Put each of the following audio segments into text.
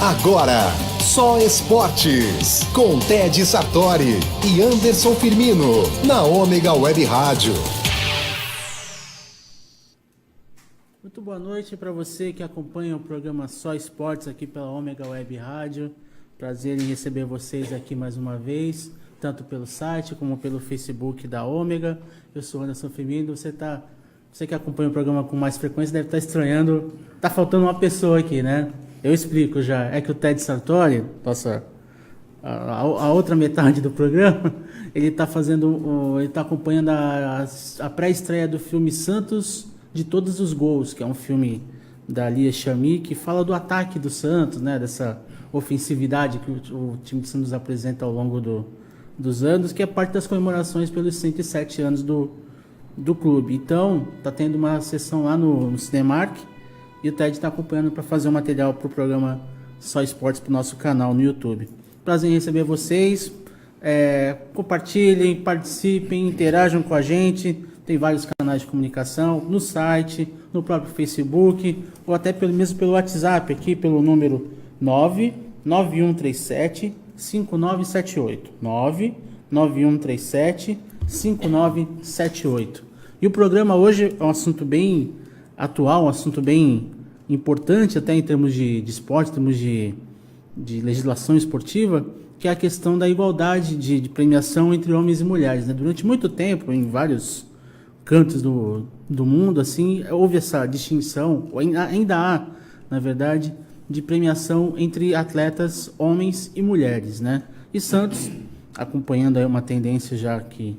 Agora, Só Esportes, com Ted Sartori e Anderson Firmino, na Ômega Web Rádio. Muito boa noite para você que acompanha o programa Só Esportes aqui pela Ômega Web Rádio. Prazer em receber vocês aqui mais uma vez, tanto pelo site como pelo Facebook da Ômega. Eu sou Anderson Firmino. Você que acompanha o programa com mais frequência deve estar estranhando. Tá faltando uma pessoa aqui, né? Eu explico já. É que o Ted Sartori, a outra metade do programa, ele está acompanhando a pré-estreia do filme Santos de Todos os Gols, que é um filme da Lia Chami, que fala do ataque do Santos, né? Dessa ofensividade que o time de Santos apresenta ao longo dos anos, que é parte das comemorações pelos 107 anos do clube. Então, tá tendo uma sessão lá no Cinemark e o Ted está acompanhando para fazer um material para o programa Só Esportes para o nosso canal no YouTube. Prazer em receber vocês. Compartilhem, participem, interajam com a gente. Tem vários canais de comunicação no site, no próprio Facebook ou até mesmo pelo WhatsApp aqui pelo número 99137 5978. 99137 5978. E o programa hoje é um assunto bem atual, um assunto bem importante até em termos de esporte, em termos de legislação esportiva, que é a questão da igualdade de premiação entre homens e mulheres, né? Durante muito tempo, em vários cantos do mundo, assim, houve essa distinção, ainda há, na verdade, de premiação entre atletas homens e mulheres, né? E Santos, acompanhando aí uma tendência já que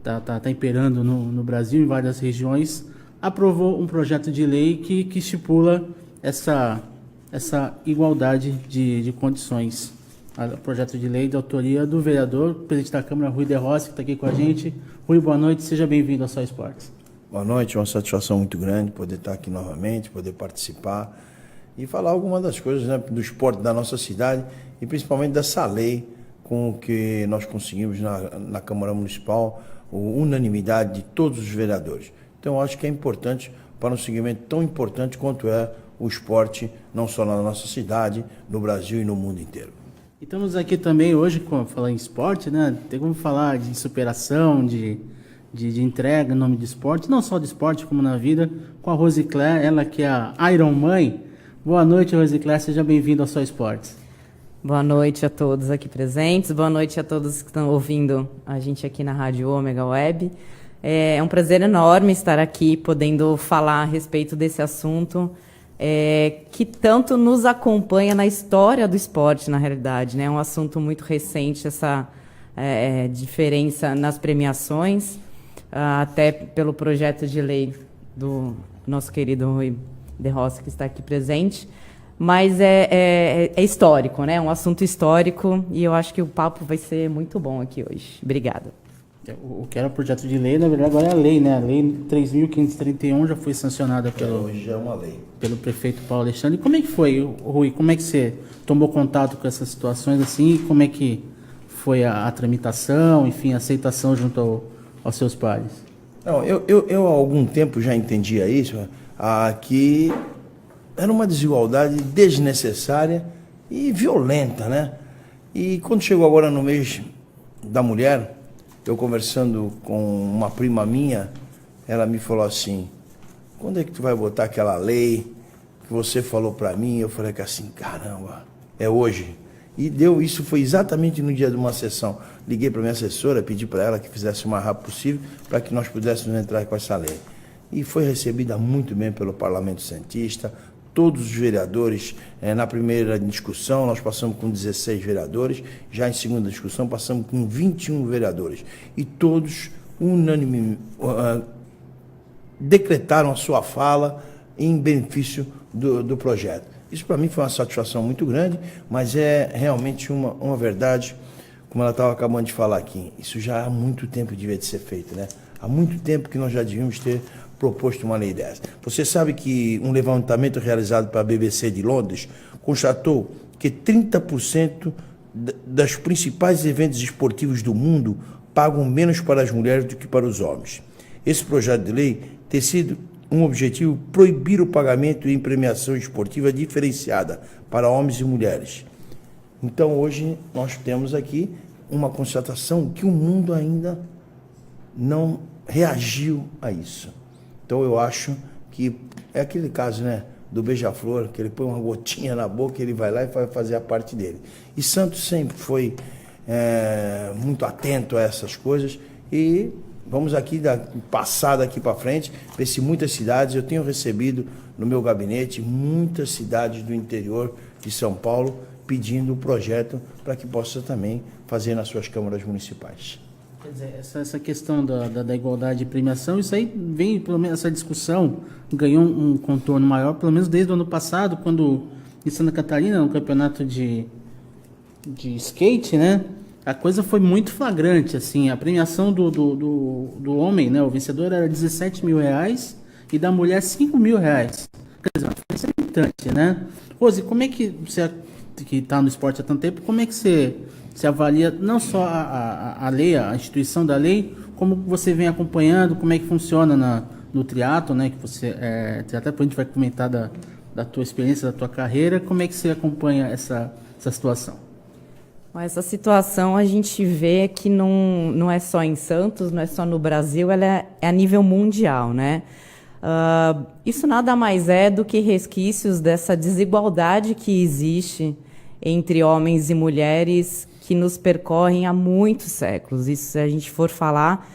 tá imperando no Brasil, em várias regiões, aprovou um projeto de lei que estipula essa igualdade de condições. O projeto de lei de autoria do vereador, presidente da Câmara, Rui de Rossi, que está aqui com a gente. Rui, boa noite, seja bem-vindo ao Só Esportes. Boa noite, é uma satisfação muito grande poder estar aqui novamente, poder participar e falar algumas das coisas, né, do esporte da nossa cidade e principalmente dessa lei com que nós conseguimos na Câmara Municipal, a unanimidade de todos os vereadores. Então, eu acho que é importante para um segmento tão importante quanto é o esporte, não só na nossa cidade, no Brasil e no mundo inteiro. E estamos aqui também hoje, falando em esporte, né? Tem como falar de superação, de entrega em nome de esporte, não só de esporte como na vida, com a Rosicler, ela que é a Iron Mãe. Boa noite, Rosicler, seja bem-vindo ao Só Esportes. Boa noite a todos aqui presentes, boa noite a todos que estão ouvindo a gente aqui na Rádio Ômega Web. É um prazer enorme estar aqui, podendo falar a respeito desse assunto, que tanto nos acompanha na história do esporte, na realidade, né? É um assunto muito recente, essa diferença nas premiações, até pelo projeto de lei do nosso querido Rui de Rossi, que está aqui presente. Mas é histórico, né? É um assunto histórico e eu acho que o papo vai ser muito bom aqui hoje. Obrigada. O que era o projeto de lei, na verdade, agora é a lei, né? A lei 3.531 já foi sancionada Hoje já é uma lei. Pelo prefeito Paulo Alexandre. E como é que foi, Rui? Como é que você tomou contato com essas situações assim? E como é que foi a tramitação, enfim, a aceitação junto aos seus pares? Não, eu há algum tempo já entendia isso, que era uma desigualdade desnecessária e violenta, né? E quando chegou agora no mês da mulher, eu conversando com uma prima minha, ela me falou assim, quando é que tu vai botar aquela lei que você falou para mim? Eu falei que assim, caramba, é hoje. E isso foi exatamente no dia de uma sessão. Liguei para minha assessora, pedi para ela que fizesse o mais rápido possível para que nós pudéssemos entrar com essa lei. E foi recebida muito bem pelo Parlamento Santista, todos os vereadores. Na primeira discussão nós passamos com 16 vereadores, já em segunda discussão passamos com 21 vereadores. E todos unanimemente decretaram a sua fala em benefício do projeto. Isso para mim foi uma satisfação muito grande, mas é realmente uma verdade, como ela estava acabando de falar aqui. Isso já há muito tempo devia de ser feito, né? Há muito tempo que nós já devíamos ter proposto uma lei dessa. Você sabe que um levantamento realizado pela BBC de Londres constatou que 30% dos principais eventos esportivos do mundo pagam menos para as mulheres do que para os homens. Esse projeto de lei um objetivo: proibir o pagamento em premiação esportiva diferenciada para homens e mulheres. Então, hoje, nós temos aqui uma constatação que o mundo ainda não reagiu a isso. Então, eu acho que é aquele caso, né, do beija-flor, que ele põe uma gotinha na boca, ele vai lá e vai fazer a parte dele. E Santos sempre foi muito atento a essas coisas, e vamos aqui passar daqui para frente, ver se muitas cidades, eu tenho recebido no meu gabinete muitas cidades do interior de São Paulo pedindo o projeto para que possa também fazer nas suas câmaras municipais. Quer dizer, essa questão da igualdade de premiação, isso aí vem, pelo menos essa discussão ganhou um contorno maior, pelo menos desde o ano passado, quando em Santa Catarina, no campeonato de skate, né, a coisa foi muito flagrante, assim, a premiação do homem, né, o vencedor era R$17.000 e da mulher R$5.000. Quer dizer, uma diferença gritante, né? Rose, como é que você, que está no esporte há tanto tempo, como é que você avalia não só a lei, a instituição da lei, como você vem acompanhando, como é que funciona no triatlo, né, que você, até depois a gente vai comentar da tua experiência, da tua carreira, como é que você acompanha essa situação? Essa situação a gente vê que não é só em Santos, não é só no Brasil, ela é a nível mundial, né? Isso nada mais é do que resquícios dessa desigualdade que existe entre homens e mulheres que nos percorrem há muitos séculos. Isso, se a gente for falar,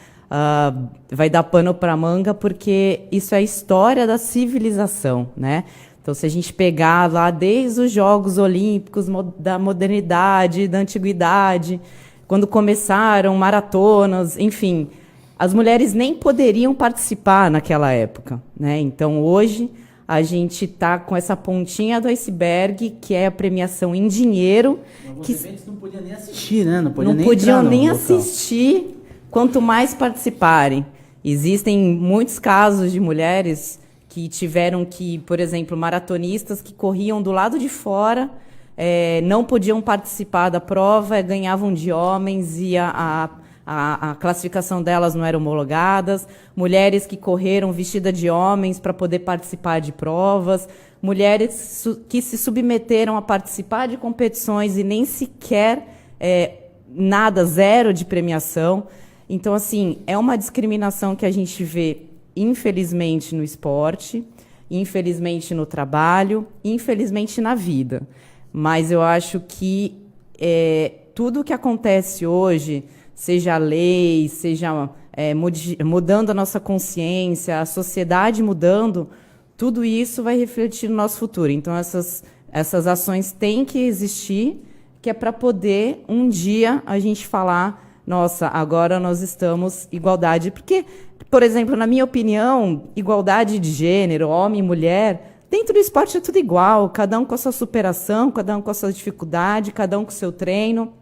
vai dar pano para manga, porque isso é a história da civilização, né? Então, se a gente pegar lá desde os Jogos Olímpicos da modernidade, da antiguidade, quando começaram maratonas, enfim, as mulheres nem poderiam participar naquela época, né? Então, hoje, a gente está com essa pontinha do iceberg, que é a premiação em dinheiro. Alguns eventos não podiam nem assistir, né? Não podiam nem assistir, quanto mais participarem. Existem muitos casos de mulheres que tiveram que, por exemplo, maratonistas que corriam do lado de fora, não podiam participar da prova, ganhavam de homens e a classificação delas não era homologadas, mulheres que correram vestidas de homens para poder participar de provas, mulheres que se submeteram a participar de competições e nem sequer nada, zero de premiação. Então, assim, é uma discriminação que a gente vê, infelizmente, no esporte, infelizmente no trabalho, infelizmente na vida. Mas eu acho que tudo o que acontece hoje, seja a lei, seja mudando a nossa consciência, a sociedade mudando, tudo isso vai refletir no nosso futuro. Então, essas ações têm que existir, que é para poder, um dia, a gente falar, nossa, agora nós estamos igualdade. Porque, por exemplo, na minha opinião, igualdade de gênero, homem e mulher, dentro do esporte é tudo igual, cada um com a sua superação, cada um com a sua dificuldade, cada um com o seu treino.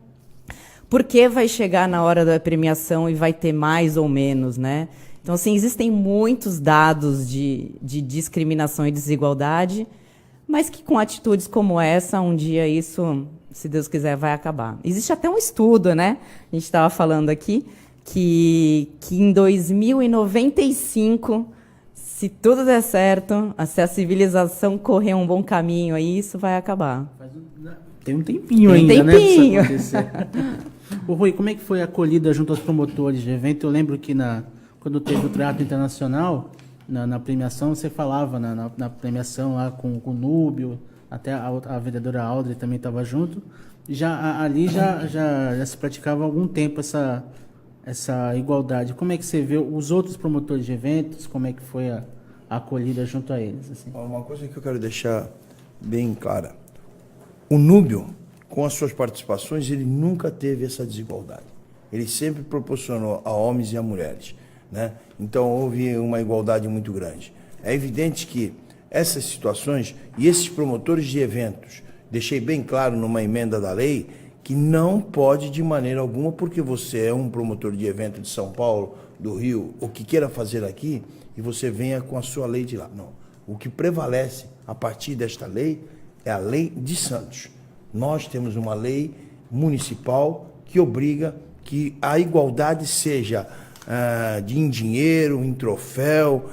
Porque vai chegar na hora da premiação e vai ter mais ou menos, né? Então, assim, existem muitos dados de discriminação e desigualdade, mas que com atitudes como essa, um dia isso, se Deus quiser, vai acabar. Existe até um estudo, né? A gente estava falando aqui, que em 2095, se tudo der certo, se a civilização correr um bom caminho aí, isso vai acabar. Tem um tempinho ainda, né? Ô, Rui, como é que foi a acolhida junto aos promotores de evento? Eu lembro que quando teve o triatlo internacional, na premiação, você falava na premiação lá com o Núbio, até a vendedora Audrey também estava junto. Ali já se praticava há algum tempo essa igualdade. Como é que você vê os outros promotores de eventos? Como é que foi a acolhida junto a eles? Assim? Uma coisa que eu quero deixar bem clara. O Núbio, com as suas participações, ele nunca teve essa desigualdade. Ele sempre proporcionou a homens e a mulheres, né? Então, houve uma igualdade muito grande. É evidente que essas situações e esses promotores de eventos, deixei bem claro numa emenda da lei, que não pode de maneira alguma, porque você é um promotor de evento de São Paulo, do Rio, o que queira fazer aqui, e você venha com a sua lei de lá. Não. O que prevalece a partir desta lei é a lei de Santos. Nós temos uma lei municipal que obriga que a igualdade seja em dinheiro, em troféu,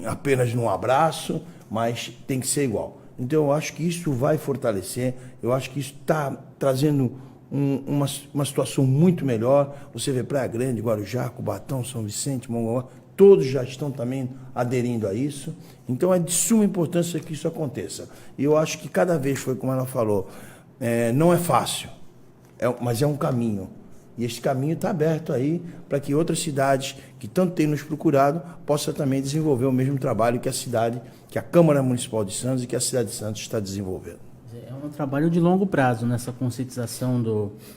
apenas num abraço, mas tem que ser igual. Então eu acho que isso vai fortalecer, eu acho que isso está trazendo uma situação muito melhor. Você vê Praia Grande, Guarujá, Cubatão, São Vicente, Mongaguá, todos já estão também aderindo a isso. Então é de suma importância que isso aconteça. E eu acho que cada vez, foi como ela falou, não é fácil, mas é um caminho. E esse caminho está aberto aí para que outras cidades que tanto têm nos procurado possam também desenvolver o mesmo trabalho que a Câmara Municipal de Santos e que a cidade de Santos está desenvolvendo. É um trabalho de longo prazo nessa conscientização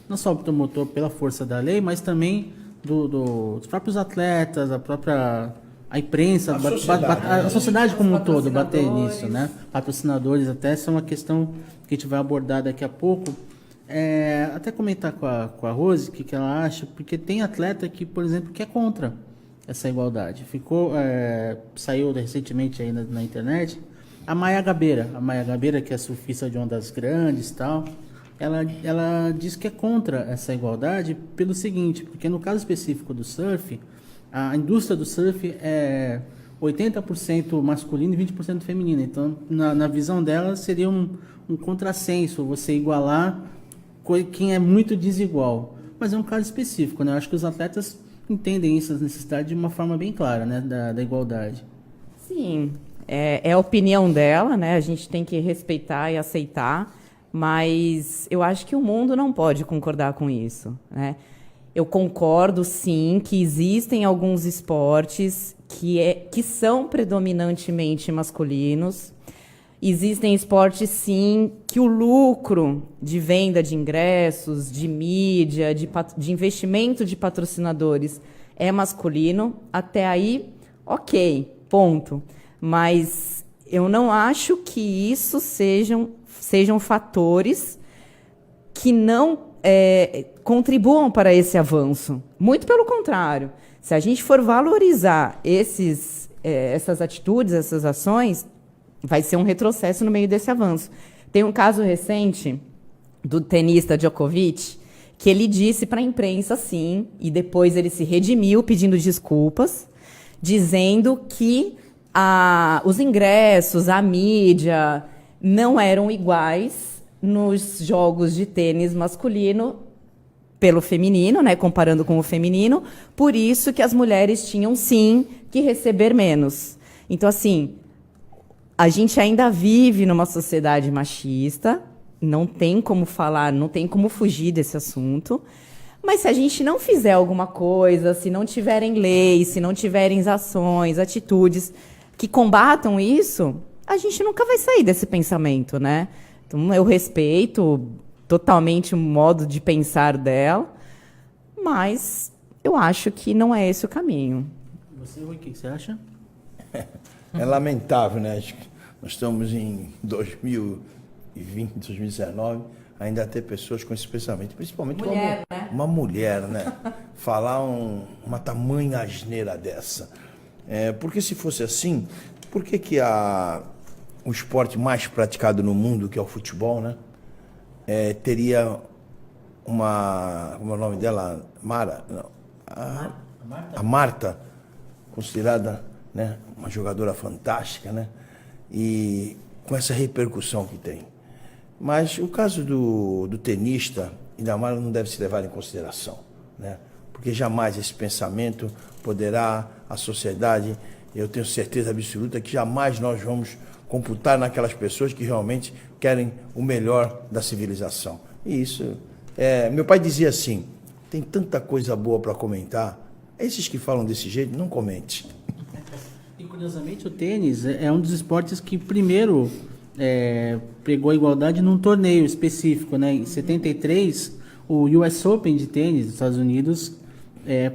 não só do promotor pela força da lei, mas também dos próprios atletas, a imprensa, a sociedade como um todo, bater nisso, né? Patrocinadores até, essa é uma questão que a gente vai abordar daqui a pouco. Até comentar com a Rose o que ela acha, porque tem atleta que, por exemplo, que é contra essa igualdade. Saiu recentemente aí na internet a Maia Gabeira, que é surfista de ondas grandes e tal, ela diz que é contra essa igualdade pelo seguinte, porque no caso específico do surf, a indústria do surf é 80% masculino e 20% feminino. Então, na visão dela, seria um contrassenso você igualar quem é muito desigual. Mas é um caso específico, né? Eu acho que os atletas entendem essa necessidade de uma forma bem clara, né? Da igualdade. Sim, é a opinião dela, né? A gente tem que respeitar e aceitar, mas eu acho que o mundo não pode concordar com isso, né? Eu concordo, sim, que existem alguns esportes que são predominantemente masculinos. Existem esportes, sim, que o lucro de venda de ingressos, de mídia, de investimento de patrocinadores é masculino. Até aí, ok, ponto. Mas eu não acho que isso sejam fatores que não contribuam para esse avanço. Muito pelo contrário. Se a gente for valorizar essas atitudes, essas ações, vai ser um retrocesso no meio desse avanço. Tem um caso recente do tenista Djokovic, que ele disse para a imprensa, sim, e depois ele se redimiu pedindo desculpas, dizendo que os ingressos, a mídia, não eram iguais nos jogos de tênis masculino pelo feminino, né, comparando com o feminino, por isso que as mulheres tinham, sim, que receber menos. Então, assim, a gente ainda vive numa sociedade machista, não tem como falar, não tem como fugir desse assunto, mas se a gente não fizer alguma coisa, se não tiverem leis, se não tiverem ações, atitudes que combatam isso, a gente nunca vai sair desse pensamento, né? Então, eu respeito totalmente o modo de pensar dela, mas eu acho que não é esse o caminho. Você, Rui, o que você acha? É lamentável, né? Nós estamos em 2020, 2019, ainda ter pessoas com esse pensamento, principalmente uma mulher, né? Falar uma tamanha asneira dessa. Porque se fosse assim, por que o esporte mais praticado no mundo, que é o futebol, né? Teria como é o nome dela? A Marta, considerada, né, uma jogadora fantástica, né? E com essa repercussão que tem. Mas o caso do tenista, ainda mais, não deve se levar em consideração, né? Porque jamais esse pensamento poderá, a sociedade, eu tenho certeza absoluta que jamais nós vamos computar naquelas pessoas que realmente querem o melhor da civilização. E isso, meu pai dizia assim, tem tanta coisa boa para comentar, esses que falam desse jeito, não comente. E curiosamente o tênis é um dos esportes que primeiro pregou a igualdade num torneio específico, né? Em 73, o US Open de tênis dos Estados Unidos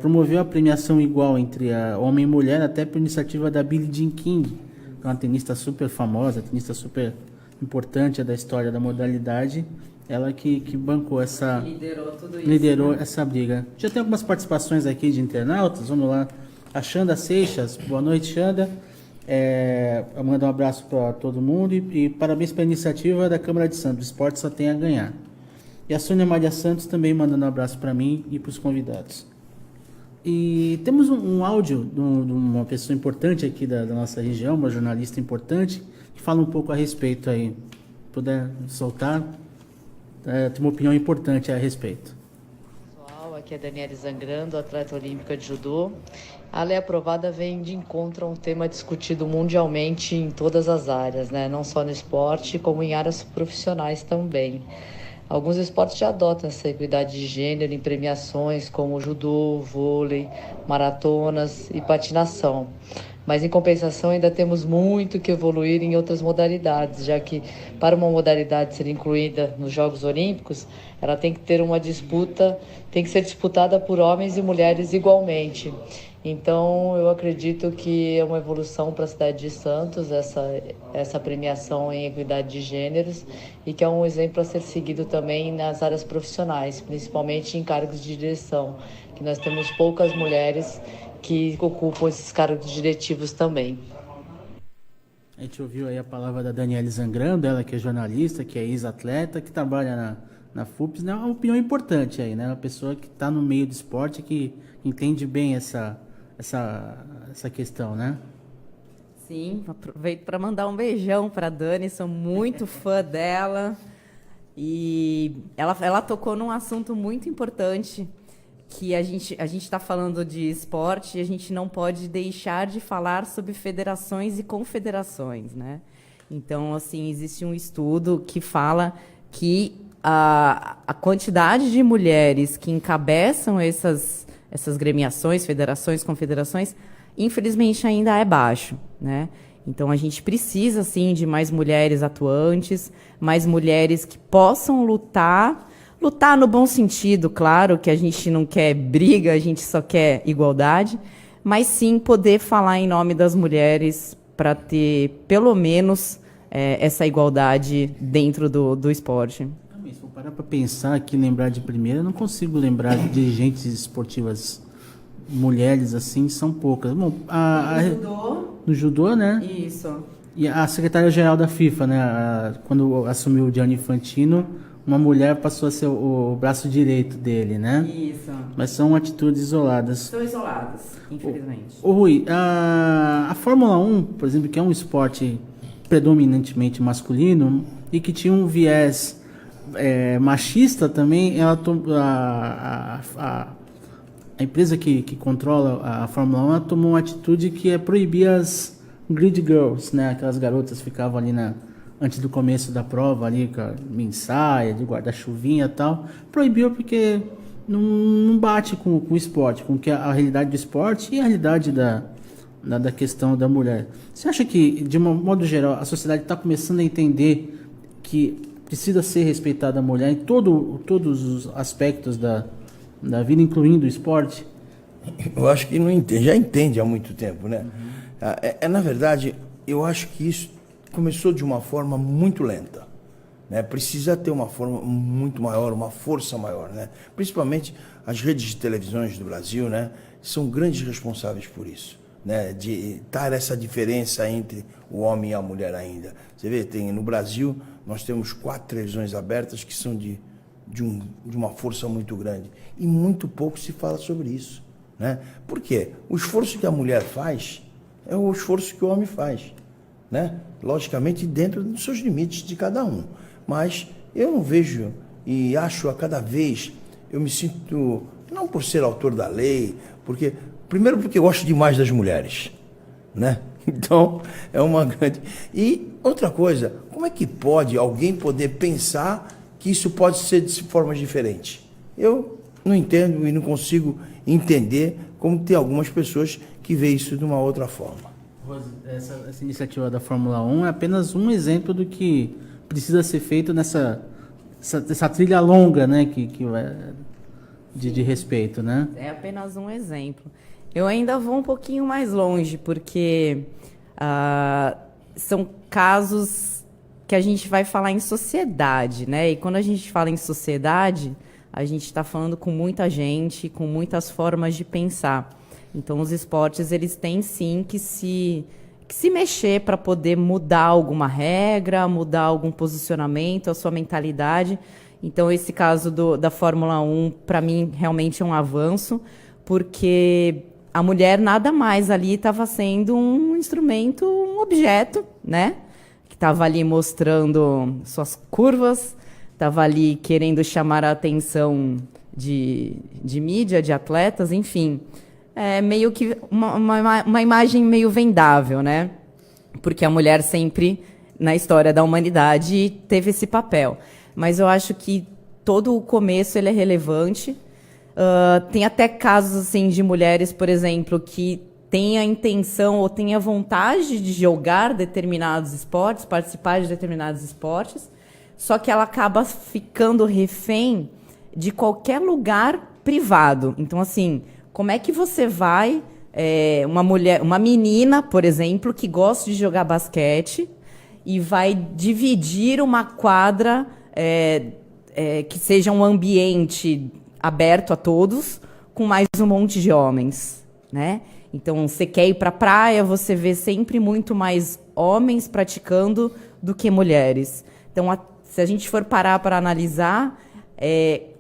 promoveu a premiação igual entre homem e mulher, até por iniciativa da Billie Jean King, que é uma tenista super famosa, tenista super importante da história da modalidade. Ela que bancou liderou essa briga. Já tem algumas participações aqui de internautas, vamos lá. A Xanda Seixas, boa noite, Xanda. Eu mando um abraço para todo mundo e parabéns pela iniciativa da Câmara de Santos. O esporte só tem a ganhar. E a Sônia Maria Santos também mandando um abraço para mim e para os convidados. E temos um áudio de uma pessoa importante aqui da nossa região, uma jornalista importante, que fala um pouco a respeito aí. Puder soltar, tem uma opinião importante a respeito. Pessoal, aqui é Daniele Zangrando, atleta olímpica de judô. A lei aprovada vem de encontro a um tema discutido mundialmente em todas as áreas, né? Não só no esporte, como em áreas profissionais também. Alguns esportes já adotam essa equidade de gênero em premiações como judô, vôlei, maratonas e patinação. Mas, em compensação, ainda temos muito que evoluir em outras modalidades, já que, para uma modalidade ser incluída nos Jogos Olímpicos, ela tem que ter uma disputa, tem que ser disputada por homens e mulheres igualmente. Então, eu acredito que é uma evolução para a cidade de Santos, essa premiação em equidade de gêneros, e que é um exemplo a ser seguido também nas áreas profissionais, principalmente em cargos de direção, que nós temos poucas mulheres que ocupam esses cargos diretivos também. A gente ouviu aí a palavra da Daniele Zangrando, ela que é jornalista, que é ex-atleta, que trabalha na FUPES, né? É uma opinião importante aí, né? Uma pessoa que está no meio do esporte, que entende bem essa questão, né? Sim, aproveito para mandar um beijão para a Dani, sou muito fã dela. E ela tocou num assunto muito importante, que a gente está falando de esporte e a gente não pode deixar de falar sobre federações e confederações, né? Então, assim, existe um estudo que fala que a quantidade de mulheres que encabeçam essas gremiações, federações, confederações, infelizmente ainda é baixo, né? Então, a gente precisa, sim, de mais mulheres atuantes, mais mulheres que possam lutar no bom sentido, claro, que a gente não quer briga, a gente só quer igualdade, mas sim poder falar em nome das mulheres para ter, pelo menos, essa igualdade dentro do esporte. Se for parar para pensar aqui, lembrar de primeira, eu não consigo lembrar de dirigentes esportivas mulheres assim, são poucas. Bom, no judô, né? Isso. E a secretária-geral da FIFA, né? Quando assumiu o Gianni Infantino, uma mulher passou a ser o braço direito dele, né? Isso. Mas são atitudes isoladas. São isoladas, infelizmente. Ô Rui, a Fórmula 1, por exemplo, que é um esporte predominantemente masculino e que tinha um viés machista também, a empresa que controla a Fórmula 1 ela tomou uma atitude que é proibir as grid girls, né? Aquelas garotas que ficavam ali antes do começo da prova, ali com a mensaia, de guarda-chuvinha e tal. Proibiu porque não bate com o esporte, com que a realidade do esporte e a realidade da questão da mulher. Você acha que, de um modo geral, a sociedade está começando a entender que precisa ser respeitada a mulher em todos os aspectos da vida, incluindo o esporte? Eu acho que não entende, já entende há muito tempo, né? Na verdade, eu acho que isso começou de uma forma muito lenta, né? Precisa ter uma forma muito maior, uma força maior, né? Principalmente as redes de televisões do Brasil, né? São grandes responsáveis por isso, né? De dar essa diferença entre o homem e a mulher ainda. Você vê, no Brasil, nós temos 4 televisões abertas que são de uma força muito grande. E muito pouco se fala sobre isso, né? Por quê? O esforço que a mulher faz é o esforço que o homem faz, né? Logicamente, dentro dos seus limites de cada um. Mas eu não vejo e acho a cada vez, eu me sinto, não por ser autor da lei, primeiro porque eu gosto demais das mulheres, né? Então, é uma grande... E outra coisa, como é que pode alguém poder pensar que isso pode ser de formas diferentes? Eu não entendo e não consigo entender como tem algumas pessoas que veem isso de uma outra forma. Essa iniciativa da Fórmula 1 é apenas um exemplo do que precisa ser feito nessa trilha longa, né, de respeito, né? É apenas um exemplo. Eu ainda vou um pouquinho mais longe, porque são casos que a gente vai falar em sociedade, né? E quando a gente fala em sociedade, a gente está falando com muita gente, com muitas formas de pensar. Então, os esportes, eles têm sim que se mexer para poder mudar alguma regra, mudar algum posicionamento, a sua mentalidade. Então, esse caso da Fórmula 1, para mim, realmente é um avanço, porque a mulher nada mais ali estava sendo um instrumento, um objeto, né? Que estava ali mostrando suas curvas, estava ali querendo chamar a atenção de mídia, de atletas, enfim. É meio que uma imagem meio vendável, né? Porque a mulher sempre, na história da humanidade, teve esse papel. Mas eu acho que todo o começo ele é relevante. Tem até casos assim, de mulheres, por exemplo, que têm a intenção ou têm a vontade de jogar determinados esportes, participar de determinados esportes, só que ela acaba ficando refém de qualquer lugar privado. Então, assim, como é que você vai... uma menina, por exemplo, que gosta de jogar basquete e vai dividir uma quadra que seja um ambiente aberto a todos, com mais um monte de homens, né? Então, você quer ir para a praia, você vê sempre muito mais homens praticando do que mulheres. Então, se a gente for parar para analisar,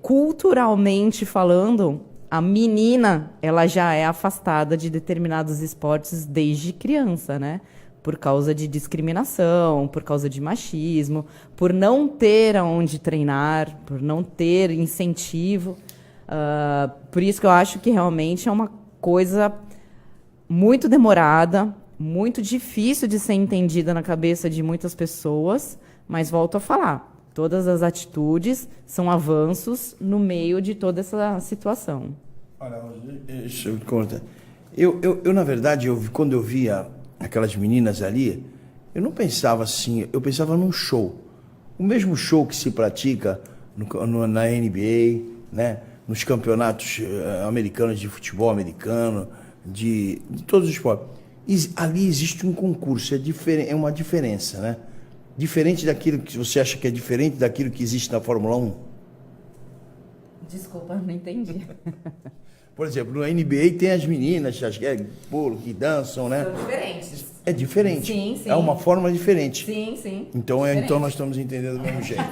culturalmente falando, a menina ela já é afastada de determinados esportes desde criança, né? Por causa de discriminação, por causa de machismo, por não ter aonde treinar, por não ter incentivo. Por isso que eu acho que realmente é uma coisa muito demorada, muito difícil de ser entendida na cabeça de muitas pessoas, mas volto a falar, todas as atitudes são avanços no meio de toda essa situação. Olha, deixa eu te contar. Eu na verdade, quando eu via aquelas meninas ali, eu não pensava assim, eu pensava num show. O mesmo show que se pratica na NBA, né? Nos campeonatos americanos de futebol americano, de todos os esportes. Ali existe um concurso, é uma diferença, né? Diferente daquilo que você acha que é diferente daquilo que existe na Fórmula 1? Desculpa, não entendi. Por exemplo, no NBA tem as meninas que dançam, né? São diferentes. É diferente. Sim, sim. É uma forma diferente. Sim, sim. Então nós estamos entendendo do mesmo jeito.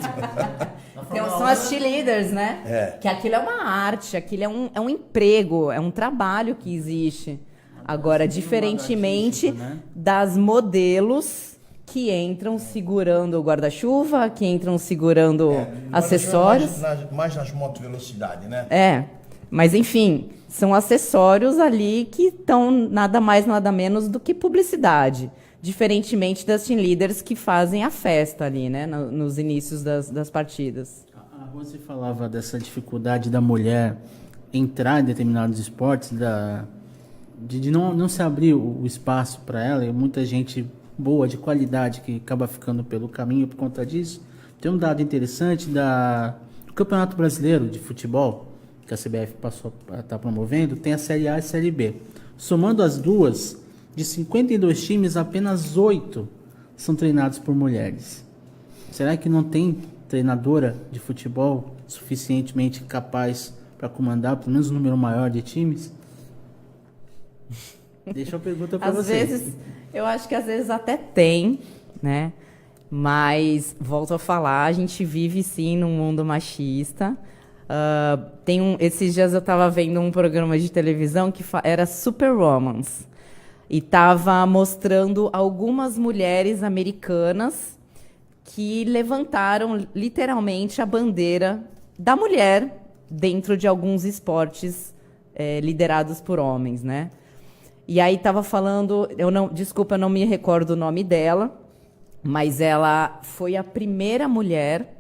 Então, são as cheerleaders, né? Que aquilo é uma arte, aquilo é um emprego, é um trabalho que existe. Agora, diferentemente das modelos que entram segurando o guarda-chuva, que entram segurando acessórios. Mais nas motovelocidade, né? Mas enfim, são acessórios ali que estão nada mais, nada menos do que publicidade. Diferentemente das team leaders que fazem a festa ali, né? Nos inícios das partidas. A Rose falava dessa dificuldade da mulher entrar em determinados esportes, de não se abrir o espaço para ela, e muita gente boa, de qualidade, que acaba ficando pelo caminho por conta disso. Tem um dado interessante do Campeonato Brasileiro de Futebol, que a CBF passou a estar promovendo, tem a Série A e a Série B. Somando as duas, de 52 times, apenas 8 são treinados por mulheres. Será que não tem treinadora de futebol suficientemente capaz para comandar pelo menos um número maior de times? Deixa eu perguntar para você. Às vezes, eu acho que às vezes até tem, né? Mas, volto a falar, a gente vive sim num mundo machista. Esses dias eu estava vendo um programa de televisão que era Super Romance. E estava mostrando algumas mulheres americanas que levantaram literalmente a bandeira da mulher dentro de alguns esportes liderados por homens, né? E aí estava falando, desculpa, eu não me recordo o nome dela, mas ela foi a primeira mulher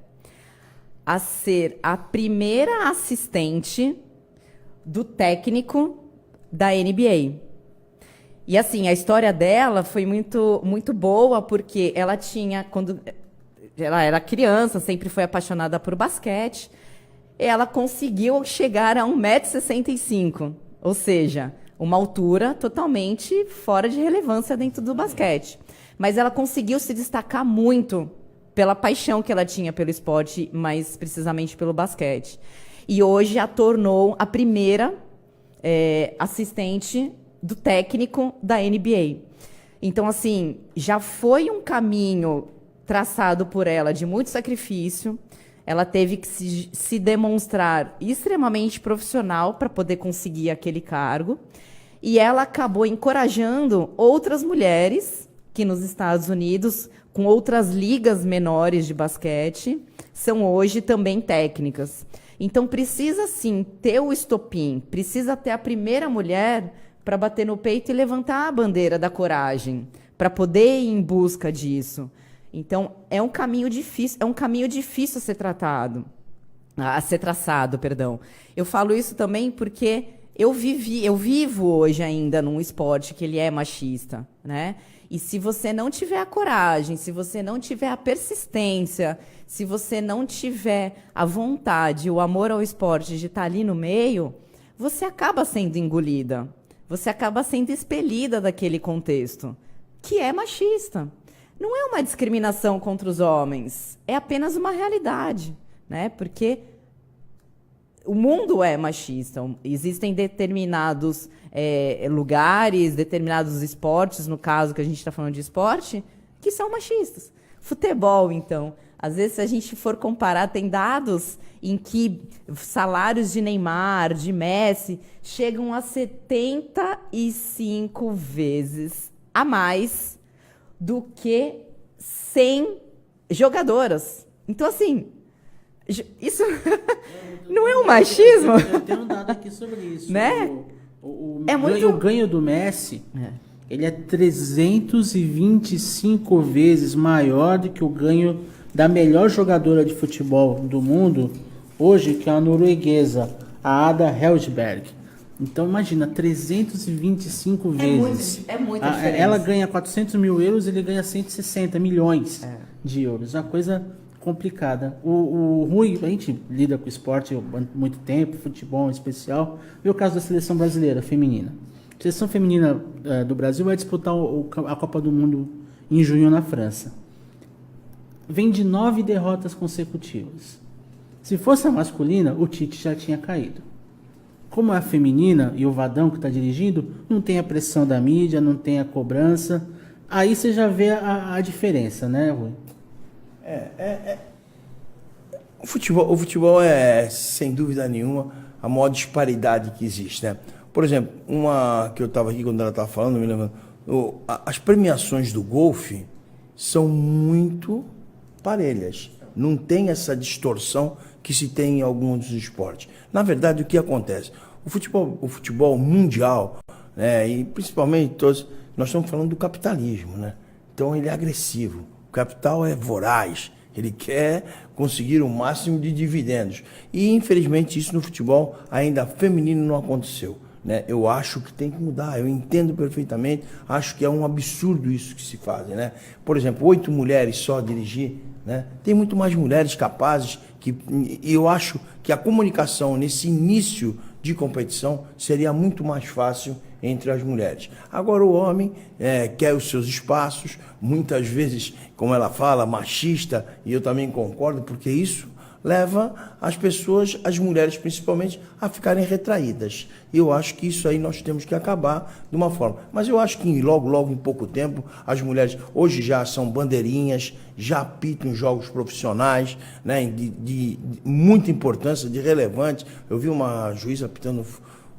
a ser a primeira assistente do técnico da NBA. E assim, a história dela foi muito, muito boa, porque ela tinha, quando ela era criança, sempre foi apaixonada por basquete, ela conseguiu chegar a 1,65 m, ou seja, uma altura totalmente fora de relevância dentro do basquete. Mas ela conseguiu se destacar muito pela paixão que ela tinha pelo esporte, mais precisamente pelo basquete. E hoje a tornou a primeira assistente do técnico da NBA. Então, assim, já foi um caminho traçado por ela de muito sacrifício, ela teve que se demonstrar extremamente profissional para poder conseguir aquele cargo. E ela acabou encorajando outras mulheres que nos Estados Unidos, com outras ligas menores de basquete, são hoje também técnicas. Então, precisa, sim, ter o estopim, precisa ter a primeira mulher para bater no peito e levantar a bandeira da coragem, para poder ir em busca disso. Então, é um caminho difícil a ser traçado, perdão. Eu falo isso também porque eu vivo hoje ainda num esporte que ele é machista, né? E se você não tiver a coragem, se você não tiver a persistência, se você não tiver a vontade, o amor ao esporte de estar ali no meio, você acaba sendo engolida. Você acaba sendo expelida daquele contexto, que é machista. Não é uma discriminação contra os homens, é apenas uma realidade, né? Porque o mundo é machista. Existem determinados lugares, determinados esportes, no caso que a gente está falando de esporte, que são machistas. Futebol, então. Às vezes, se a gente for comparar, tem dados em que salários de Neymar, de Messi, chegam a 75 vezes a mais do que 100 jogadoras. Então, assim, isso não é um machismo? Eu tenho um dado aqui sobre isso. Né? O ganho do Messi, ele é 325 vezes maior do que o ganho da melhor jogadora de futebol do mundo hoje, que é a norueguesa, a Ada Hellsberg. Então, imagina, 325 vezes. É muita diferença. Ela ganha 400 mil euros, ele ganha 160 milhões de euros. Uma coisa complicada. O Rui, a gente lida com esporte há muito tempo, futebol em especial, e o caso da seleção brasileira, feminina. A seleção feminina do Brasil vai disputar a Copa do Mundo em junho na França. Vem de 9 derrotas consecutivas. Se fosse a masculina, o Tite já tinha caído. Como é a feminina e o Vadão que está dirigindo, não tem a pressão da mídia, não tem a cobrança. Aí você já vê a diferença, né, Rui? O futebol é, sem dúvida nenhuma, a maior disparidade que existe, né? Por exemplo, uma que eu estava aqui quando ela estava falando, me lembro, as premiações do golfe são muito parelhas. Não tem essa distorção que se tem em alguns dos esportes. Na verdade, o que acontece? O futebol mundial, né, e principalmente todos, nós estamos falando do capitalismo, né? Então ele é agressivo. O capital é voraz, ele quer conseguir o máximo de dividendos. E, infelizmente, isso no futebol ainda feminino não aconteceu, né? Eu acho que tem que mudar, eu entendo perfeitamente, acho que é um absurdo isso que se faz, né? Por exemplo, 8 mulheres só dirigir, né? Tem muito mais mulheres capazes, e eu acho que a comunicação nesse início de competição seria muito mais fácil entre as mulheres. Agora o homem quer os seus espaços, muitas vezes, como ela fala, machista, e eu também concordo, porque isso leva as pessoas, as mulheres principalmente, a ficarem retraídas. E eu acho que isso aí nós temos que acabar de uma forma. Mas eu acho que logo em pouco tempo, as mulheres hoje já são bandeirinhas, já apitam jogos profissionais, né, de muita importância, de relevante. Eu vi uma juíza apitando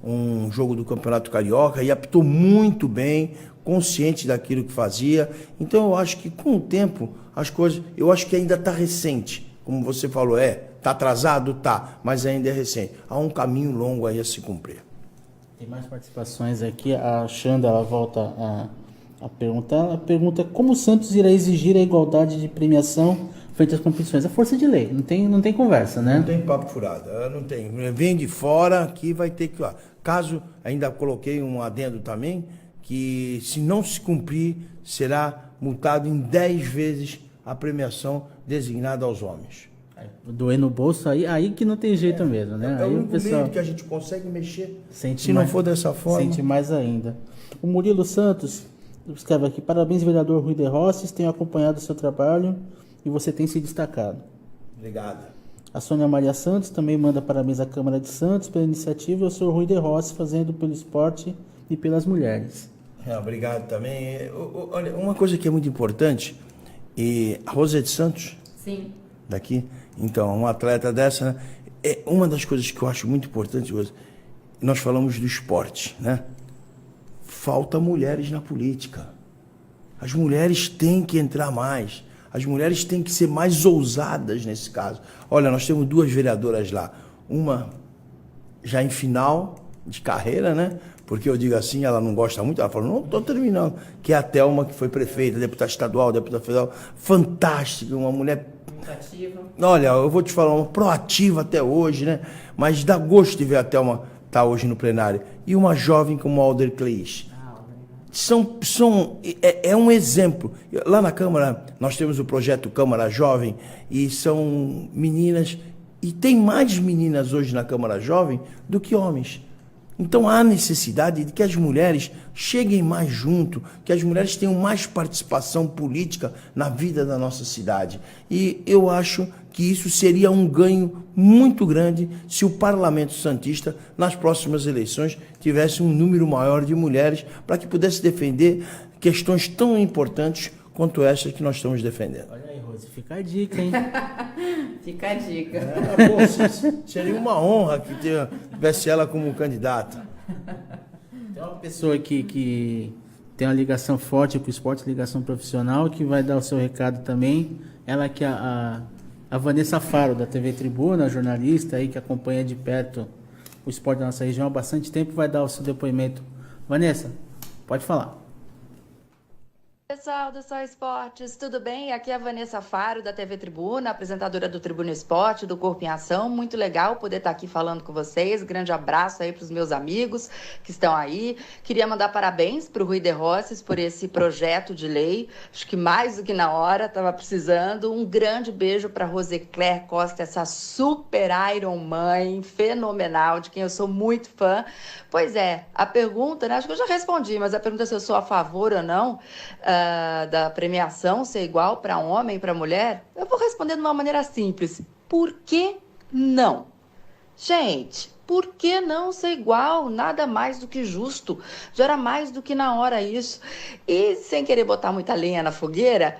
um jogo do Campeonato Carioca e apitou muito bem, consciente daquilo que fazia. Então eu acho que com o tempo as coisas, eu acho que ainda está recente, como você falou, está atrasado? Tá, mas ainda é recente. Há um caminho longo aí a se cumprir. Tem mais participações aqui, a Xanda, ela volta a perguntar, ela pergunta como o Santos irá exigir a igualdade de premiação frente às competições. A força de lei, não tem conversa, né? Não tem papo furado, não tem. Vem de fora, aqui vai ter que... Caso, ainda coloquei um adendo também, que se não se cumprir, será multado em 10 vezes a premiação designada aos homens. Doer no bolso, aí que não tem jeito mesmo, né? É aí o único meio que a gente consegue mexer, se não for dessa forma. Sente mais ainda. O Murilo Santos escreve aqui, parabéns, vereador Rui de Rosses, tenho acompanhado o seu trabalho e você tem se destacado. Obrigado. A Sônia Maria Santos também manda parabéns à Câmara de Santos pela iniciativa e ao senhor Rui de Rosses fazendo pelo esporte e pelas mulheres. Obrigado também. Olha, uma coisa que é muito importante, a Rosete Santos, sim, daqui, Então, um atleta dessa, é uma das coisas que eu acho muito importante, nós falamos do esporte, né? Falta mulheres na política. As mulheres têm que entrar mais. As mulheres têm que ser mais ousadas nesse caso. Olha, nós temos 2 vereadoras lá. Uma já em final de carreira, né? Porque eu digo assim, ela não gosta muito, ela fala, não, estou terminando. Que é a Thelma, que foi prefeita, deputada estadual, deputada federal. Fantástica, uma mulher... Proativa. Olha, eu vou te falar, uma proativa até hoje, né? Mas dá gosto de ver a Thelma estar hoje no plenário. E uma jovem como a Alder Cleis. É um exemplo. Lá na Câmara, nós temos o projeto Câmara Jovem, e são meninas, e tem mais meninas hoje na Câmara Jovem do que homens. Então há necessidade de que as mulheres cheguem mais junto, que as mulheres tenham mais participação política na vida da nossa cidade. E eu acho que isso seria um ganho muito grande se o Parlamento Santista, nas próximas eleições, tivesse um número maior de mulheres para que pudesse defender questões tão importantes quanto essas que nós estamos defendendo. Olha aí, Rose, fica a dica, hein? Fica a dica. Seria uma honra que tivesse ela como candidata. Tem uma pessoa que tem uma ligação forte com o esporte, ligação profissional, que vai dar o seu recado também. Ela que é a Vanessa Faro, da TV Tribuna, jornalista aí que acompanha de perto o esporte da nossa região há bastante tempo, vai dar o seu depoimento. Vanessa, pode falar. Pessoal do Só Esportes, tudo bem? Aqui é a Vanessa Faro, da TV Tribuna, apresentadora do Tribuna Esporte, do Corpo em Ação. Muito legal poder estar aqui falando com vocês. Grande abraço aí para os meus amigos que estão aí. Queria mandar parabéns para o Rui de Rosses por esse projeto de lei. Acho que mais do que na hora, estava precisando. Um grande beijo para Rosicler Costa, essa super Iron mãe fenomenal, de quem eu sou muito fã. Pois é, a pergunta, né? Acho que eu já respondi, mas a pergunta é se eu sou a favor ou não da premiação ser igual para homem e para mulher, eu vou responder de uma maneira simples. Por que não? Gente, por que não ser igual? Nada mais do que justo. Já era mais do que na hora isso. E sem querer botar muita lenha na fogueira,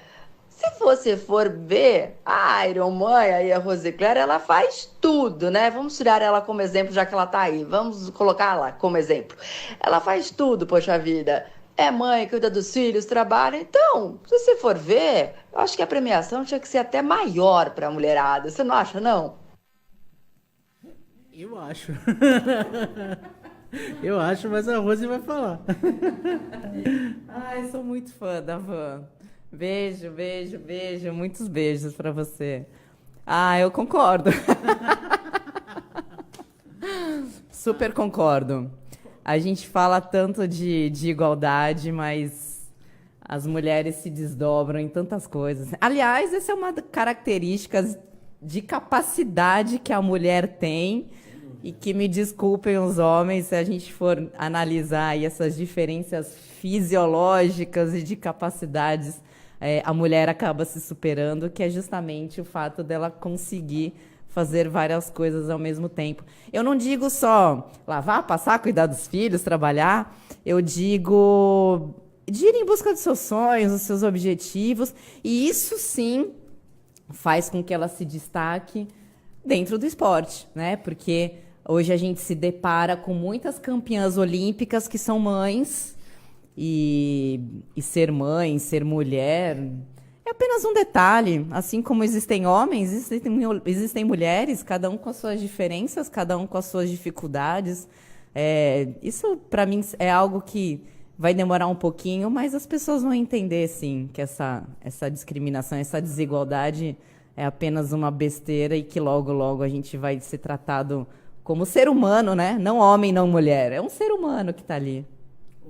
se você for ver, a Iron Mãe e a Rosicler, ela faz tudo, né? Vamos tirar ela como exemplo, já que ela tá aí. Vamos colocá-la como exemplo. Ela faz tudo, poxa vida. É mãe, cuida dos filhos, trabalha. Então, se você for ver, eu acho que a premiação tinha que ser até maior para a mulherada. Você não acha, não? Eu acho. Eu acho, mas a Rose vai falar. Ai, sou muito fã da Van. Beijo, beijo, beijo. Muitos beijos para você. Ah, eu concordo. Super concordo. A gente fala tanto de igualdade, mas as mulheres se desdobram em tantas coisas. Aliás, essa é uma característica de capacidade que a mulher tem e que, me desculpem os homens, se a gente for analisar aí essas diferenças fisiológicas e de capacidades, a mulher acaba se superando, que é justamente o fato dela conseguir fazer várias coisas ao mesmo tempo. Eu não digo só lavar, passar, cuidar dos filhos, trabalhar. Eu digo de ir em busca dos seus sonhos, dos seus objetivos. E isso, sim, faz com que ela se destaque dentro do esporte, né? Porque hoje a gente se depara com muitas campeãs olímpicas que são mães. E ser mãe, ser mulher... é apenas um detalhe. Assim como existem homens, existem mulheres, cada um com as suas diferenças, cada um com as suas dificuldades. Isso, para mim, é algo que vai demorar um pouquinho, mas as pessoas vão entender, sim, que essa discriminação, essa desigualdade é apenas uma besteira e que logo, logo a gente vai ser tratado como ser humano, né? Não homem, não mulher. É um ser humano que está ali.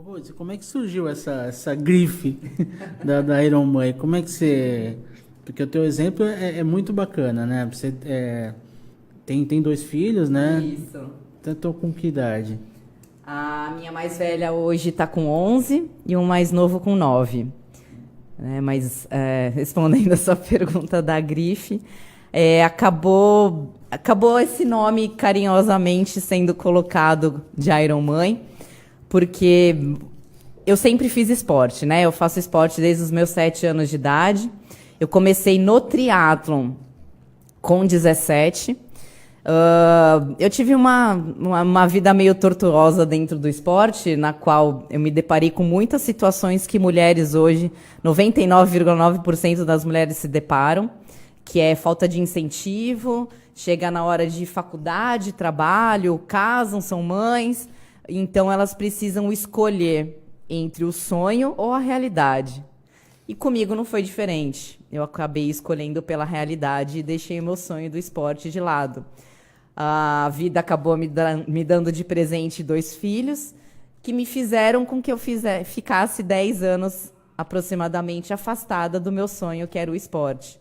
Rose, como é que surgiu essa grife da Iron Mãe? Como é que você... Porque o teu exemplo é muito bacana, né? Você tem 2 filhos, né? Isso. Então, com que idade? A minha mais velha hoje está com 11 e o mais novo com 9. Mas, respondendo a sua pergunta da grife, acabou esse nome carinhosamente sendo colocado de Iron Mãe, porque eu sempre fiz esporte, né? Eu faço esporte desde os meus 7 anos de idade. Eu comecei no triatlon com 17. Eu tive uma vida meio tortuosa dentro do esporte, na qual eu me deparei com muitas situações que mulheres hoje, 99,9% das mulheres se deparam, que é falta de incentivo, chega na hora de faculdade, trabalho, casam, são mães, então elas precisam escolher entre o sonho ou a realidade. E comigo não foi diferente. Eu acabei escolhendo pela realidade e deixei o meu sonho do esporte de lado. A vida acabou me dando de presente 2 filhos, que me fizeram com que eu ficasse 10 anos aproximadamente afastada do meu sonho, que era o esporte.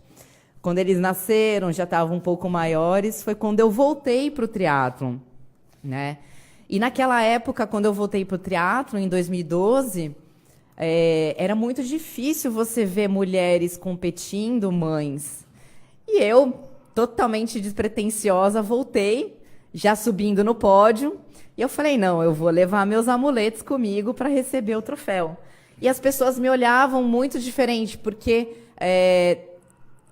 Quando eles nasceram, já estavam um pouco maiores, foi quando eu voltei para o triatlon, né? E naquela época, quando eu voltei para o triatlon, em 2012, era muito difícil você ver mulheres competindo, mães. E eu, totalmente despretensiosa, voltei, já subindo no pódio, e eu falei, não, eu vou levar meus amuletos comigo para receber o troféu. E as pessoas me olhavam muito diferente, porque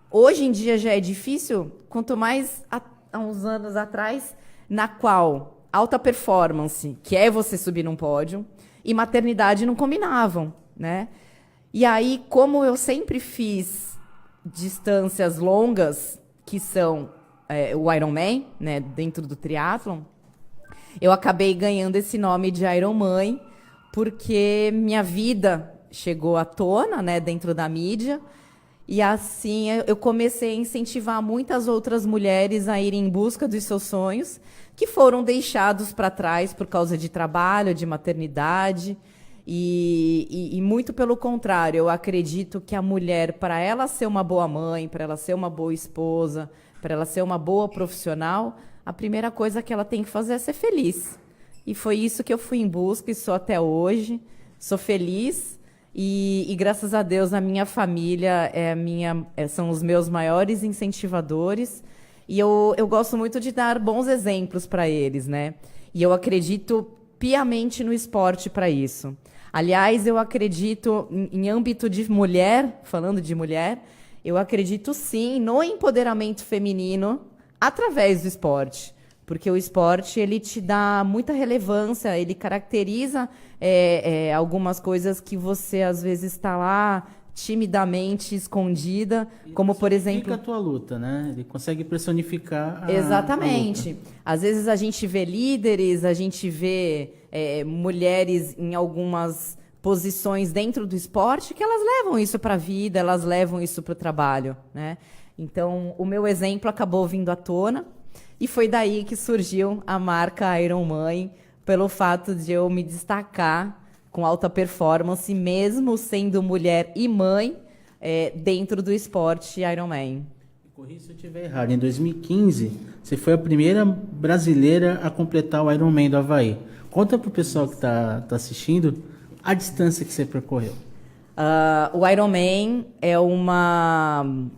hoje em dia já é difícil, quanto mais há uns anos atrás, na qual alta performance, que é você subir num pódio, e maternidade não combinavam, né? E aí, como eu sempre fiz distâncias longas, que são o Ironman, né, dentro do triatlon, eu acabei ganhando esse nome de Ironmãe, porque minha vida chegou à tona, né, dentro da mídia, e assim eu comecei a incentivar muitas outras mulheres a irem em busca dos seus sonhos, que foram deixados para trás por causa de trabalho, de maternidade, e muito pelo contrário, eu acredito que a mulher, para ela ser uma boa mãe, para ela ser uma boa esposa, para ela ser uma boa profissional, a primeira coisa que ela tem que fazer é ser feliz. E foi isso que eu fui em busca e sou até hoje. Sou feliz e graças a Deus a minha família são os meus maiores incentivadores. E eu gosto muito de dar bons exemplos para eles, né? E eu acredito piamente no esporte para isso. Aliás, eu acredito, em âmbito de mulher, falando de mulher, eu acredito sim no empoderamento feminino através do esporte. Porque o esporte ele te dá muita relevância, ele caracteriza algumas coisas que você, às vezes, está lá timidamente escondida, como por exemplo a tua luta, né? Ele consegue personificar exatamente. A luta. Às vezes a gente vê líderes, a gente vê mulheres em algumas posições dentro do esporte que elas levam isso para a vida, elas levam isso para o trabalho, né? Então, o meu exemplo acabou vindo à tona e foi daí que surgiu a marca Ironmãe, pelo fato de eu me destacar com alta performance, mesmo sendo mulher e mãe, dentro do esporte Ironman. Corri se eu estiver errado. Em 2015, você foi a primeira brasileira a completar o Ironman do Havaí. Conta para o pessoal que está assistindo a distância que você percorreu. O Ironman é um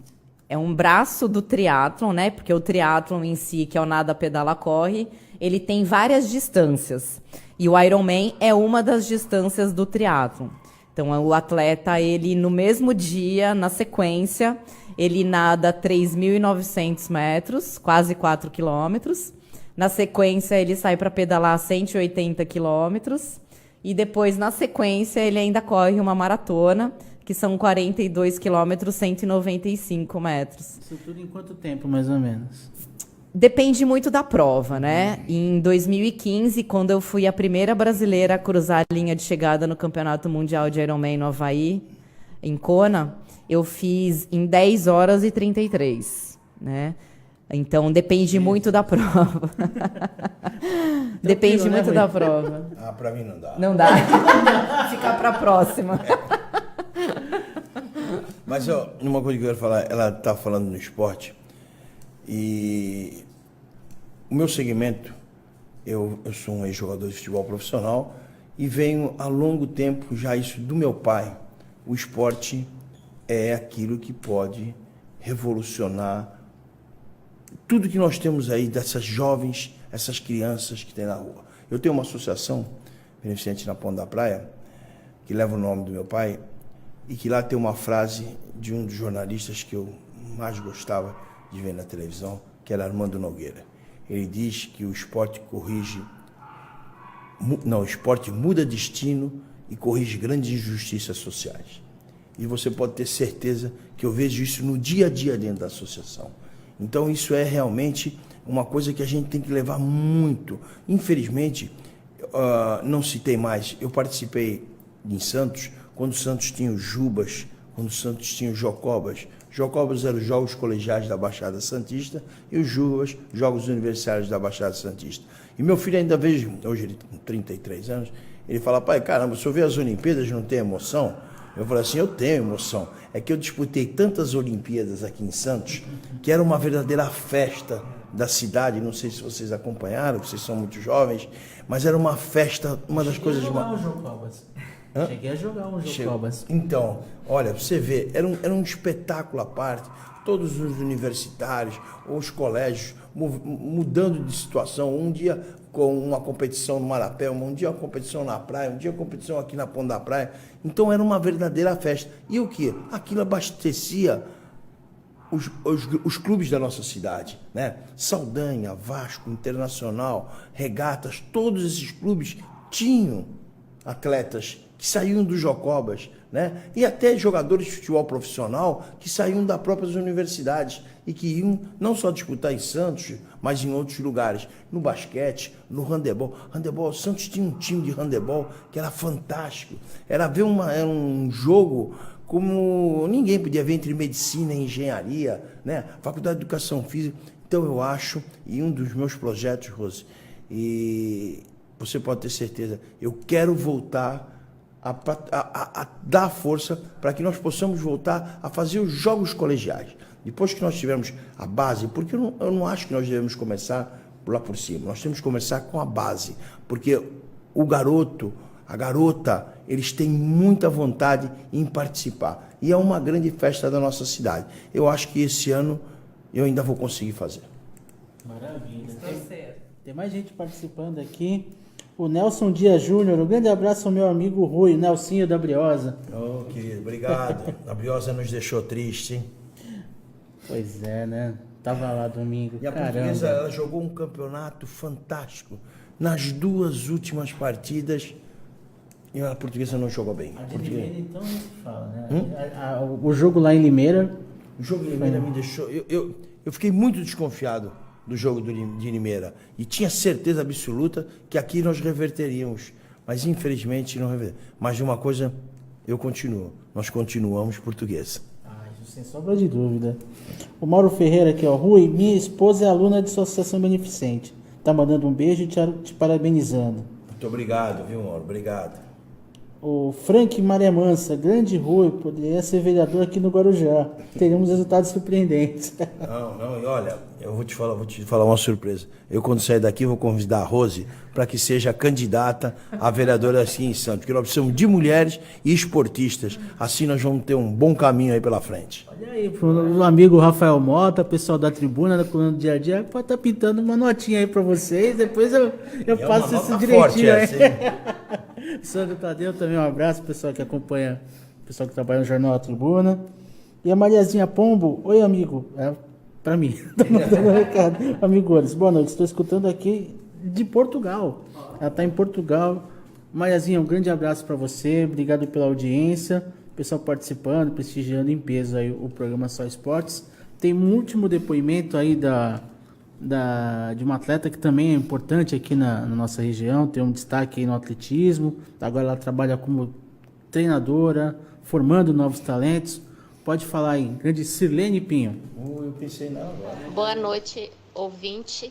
braço do triatlon, né? Porque o triatlon em si, que é o nada, pedala, corre, ele tem várias distâncias. E o Ironman é uma das distâncias do triatlon. Então, o atleta, ele no mesmo dia, na sequência, ele nada 3.900 metros, quase 4 quilômetros. Na sequência, ele sai para pedalar 180 quilômetros. E depois, na sequência, ele ainda corre uma maratona, que são 42 quilômetros, 195 metros. Isso tudo em quanto tempo, mais ou menos? Depende muito da prova, né? Em 2015, quando eu fui a primeira brasileira a cruzar a linha de chegada no Campeonato Mundial de Ironman no Havaí, em Kona, eu fiz em 10 horas e 33, né? Então, depende muito da prova. Depende muito da prova. Pra mim não dá. Não dá. Ficar pra próxima. Mas, uma coisa que eu quero falar, ela tá falando no esporte, e o meu segmento, eu sou um ex-jogador de futebol profissional e venho há longo tempo já isso do meu pai. O esporte é aquilo que pode revolucionar tudo que nós temos aí dessas jovens, essas crianças que tem na rua. Eu tenho uma associação beneficente na Ponta da Praia, que leva o nome do meu pai, e que lá tem uma frase de um dos jornalistas que eu mais gostava, de ver na televisão, que era Armando Nogueira. Ele diz que o esporte o esporte muda destino e corrige grandes injustiças sociais. E você pode ter certeza que eu vejo isso no dia a dia dentro da associação. Então isso é realmente uma coisa que a gente tem que levar muito. Infelizmente, não se tem mais. Eu participei em Santos, quando Santos tinha os Jubas, quando Santos tinha os Jocobas. Jocobas eram os Jogos Colegiais da Baixada Santista e os Jubas, Jogos Universitários da Baixada Santista. E meu filho ainda vejo, hoje ele tem 33 anos, ele fala, pai, caramba, se eu ver as Olimpíadas não tem emoção? Eu falei assim, eu tenho emoção. É que eu disputei tantas Olimpíadas aqui em Santos, que era uma verdadeira festa da cidade. Não sei se vocês acompanharam, vocês são muito jovens, mas era uma festa, uma das coisas... Cheguei a jogar um Jocobas. Então, olha, você vê, era um espetáculo à parte, todos os universitários, os colégios, mudando de situação, um dia com uma competição no Marapé, um dia uma competição na praia, um dia uma competição aqui na Ponta da Praia. Então era uma verdadeira festa. E o quê? Aquilo abastecia os clubes da nossa cidade, né? Saldanha, Vasco, Internacional, Regatas, todos esses clubes tinham atletas que saíam dos Jocobas, né? E até jogadores de futebol profissional que saíam das próprias universidades e que iam não só disputar em Santos, mas em outros lugares, no basquete, no handebol. Santos tinha um time de handebol que era fantástico. Era um jogo como ninguém podia ver entre medicina e engenharia, né? Faculdade de Educação Física. Então eu acho, e um dos meus projetos, Rose, e você pode ter certeza, eu quero voltar a dar força para que nós possamos voltar a fazer os jogos colegiais. Depois que nós tivermos a base, porque eu não acho que nós devemos começar lá por cima, nós temos que começar com a base, porque o garoto, a garota, eles têm muita vontade em participar. E é uma grande festa da nossa cidade. Eu acho que esse ano eu ainda vou conseguir fazer. Maravilha. Tem mais gente participando aqui. O Nelson Dias Júnior, um grande abraço ao meu amigo Rui, Nelsinho da Briosa. Oh, querido, obrigado. A Briosa nos deixou triste, hein? Pois é, né? Tava lá domingo. E a Portuguesa, ela jogou um campeonato fantástico. Nas duas últimas partidas, e a Portuguesa não jogou bem. A de Limeira, então, não se fala, né? O jogo lá em Limeira... O jogo de Limeira me deixou... Eu fiquei muito desconfiado do jogo de Limeira. E tinha certeza absoluta que aqui nós reverteríamos. Mas, infelizmente, não reverteríamos. Mas de uma coisa, eu continuo. Nós continuamos Portuguesa. Sem sombra de dúvida. O Mauro Ferreira aqui, ó. Rui, minha esposa é aluna de sua associação beneficente. Tá mandando um beijo e te parabenizando. Muito obrigado, viu, Mauro? Obrigado. O Frank Maria Mansa, grande Rui, poderia ser vereador aqui no Guarujá. Teremos resultados surpreendentes. Não, e olha, eu vou te falar uma surpresa. Eu, quando sair daqui, vou convidar a Rose para que seja candidata a vereadora assim em Santos, porque nós precisamos de mulheres e esportistas. Assim nós vamos ter um bom caminho aí pela frente. Olha aí, pro amigo Rafael Mota, pessoal da tribuna, da coluna do dia a dia, pode estar pintando uma notinha aí para vocês, depois eu passo isso direitinho aí. Sandro Tadeu também, um abraço, pessoal que acompanha, pessoal que trabalha no Jornal A Tribuna. E a Mariazinha Pombo, oi amigo, para mim, tá mandando um recado. Amigos, boa noite, estou escutando aqui de Portugal, ela está em Portugal. Mariazinha, um grande abraço para você, obrigado pela audiência, pessoal participando, prestigiando em peso aí o programa Só Esportes. Tem um último depoimento aí de uma atleta que também é importante aqui na nossa região, tem um destaque aí no atletismo, agora ela trabalha como treinadora, formando novos talentos. Pode falar aí, grande Sirlene Pinho. Eu pensei não agora. Boa noite, ouvintes.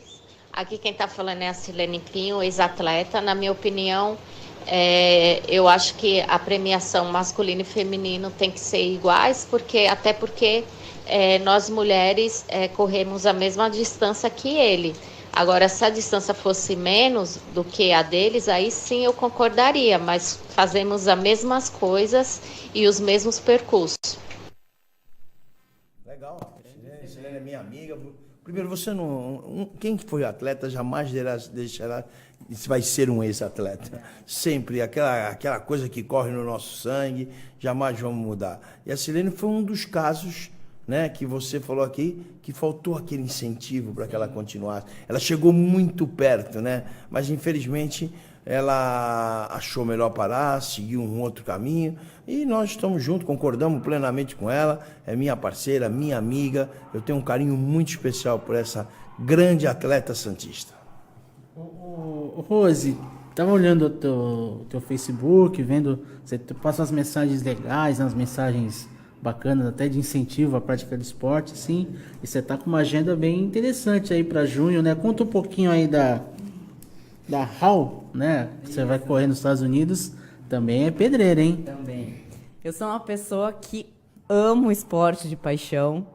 Aqui quem está falando é a Sirlene Pinho, ex-atleta. Na minha opinião, eu acho que a premiação masculino e feminino tem que ser iguais, até porque nós mulheres corremos a mesma distância que ele. Agora, se a distância fosse menos do que a deles, aí sim eu concordaria, mas fazemos as mesmas coisas e os mesmos percursos. Legal, Sirlene é minha amiga. Primeiro, você não... Quem foi atleta jamais deixará... Isso vai ser um ex-atleta. Sempre aquela coisa que corre no nosso sangue, jamais vamos mudar. E a Sirlene foi um dos casos né, que você falou aqui, que faltou aquele incentivo para que ela continuasse. Ela chegou muito perto, né, mas infelizmente ela achou melhor parar, seguiu um outro caminho, e nós estamos juntos, concordamos plenamente com ela, é minha parceira, minha amiga, eu tenho um carinho muito especial por essa grande atleta santista. Rose, estava olhando o teu Facebook, vendo, você passa umas mensagens legais, umas mensagens bacanas, até de incentivo à prática de esporte, assim, e você tá com uma agenda bem interessante aí para junho, né? Conta um pouquinho aí da HAL, né? Você vai correr nos Estados Unidos, também é pedreira, hein? Também. Eu sou uma pessoa que amo esporte de paixão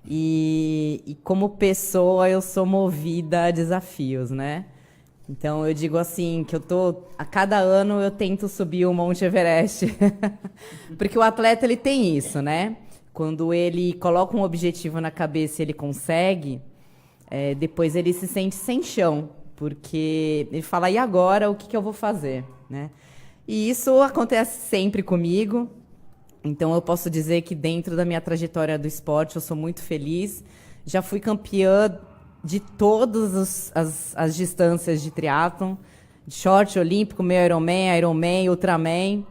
e como pessoa eu sou movida a desafios, né? Então eu digo assim, que a cada ano eu tento subir o Monte Everest. Porque o atleta ele tem isso, né? Quando ele coloca um objetivo na cabeça e ele consegue, depois ele se sente sem chão. Porque ele fala, e agora, o que eu vou fazer? Né? E isso acontece sempre comigo. Então, eu posso dizer que dentro da minha trajetória do esporte, eu sou muito feliz. Já fui campeã de todas as distâncias de triatlon, de short olímpico, meio Ironman, Ultraman.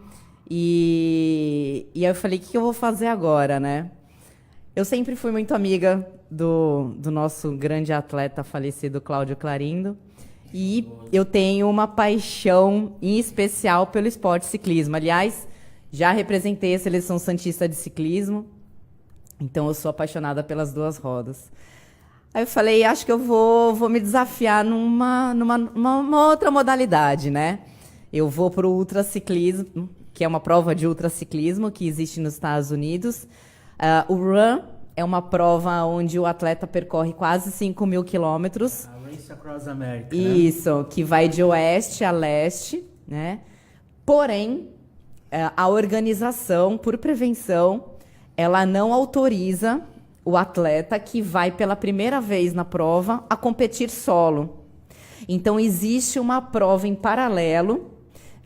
E aí eu falei, o que eu vou fazer agora, né? Eu sempre fui muito amiga do nosso grande atleta falecido, Cláudio Clarindo. E eu tenho uma paixão em especial pelo esporte ciclismo. Aliás, já representei a Seleção Santista de Ciclismo, então eu sou apaixonada pelas duas rodas. Aí eu falei, acho que eu vou me desafiar numa outra modalidade, né? Eu vou para o ultraciclismo, que é uma prova de ultraciclismo que existe nos Estados Unidos. O Run é uma prova onde o atleta percorre quase 5.000 quilômetros. Race Across America, isso, né? Que vai de oeste a leste, né? Porém, a organização, por prevenção, ela não autoriza o atleta que vai pela primeira vez na prova a competir solo. Então, existe uma prova em paralelo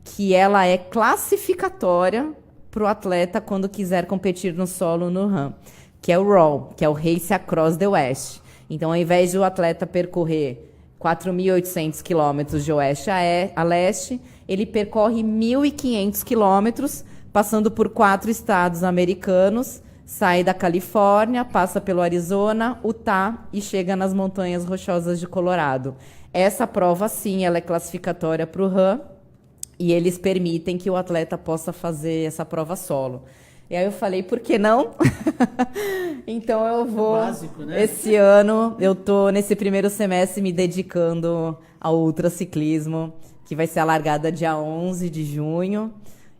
que ela é classificatória para o atleta quando quiser competir no solo no run, que é o RAW, que é o Race Across the West. Então, ao invés de o atleta percorrer 4.800 quilômetros de oeste a leste, ele percorre 1.500 quilômetros, passando por 4 estados americanos, sai da Califórnia, passa pelo Arizona, Utah e chega nas Montanhas Rochosas de Colorado. Essa prova, sim, ela é classificatória para o RAN e eles permitem que o atleta possa fazer essa prova solo. E aí eu falei, por que não? Então eu vou... Básico, né? Esse ano eu tô nesse primeiro semestre me dedicando ao ultraciclismo, que vai ser a largada dia 11 de junho.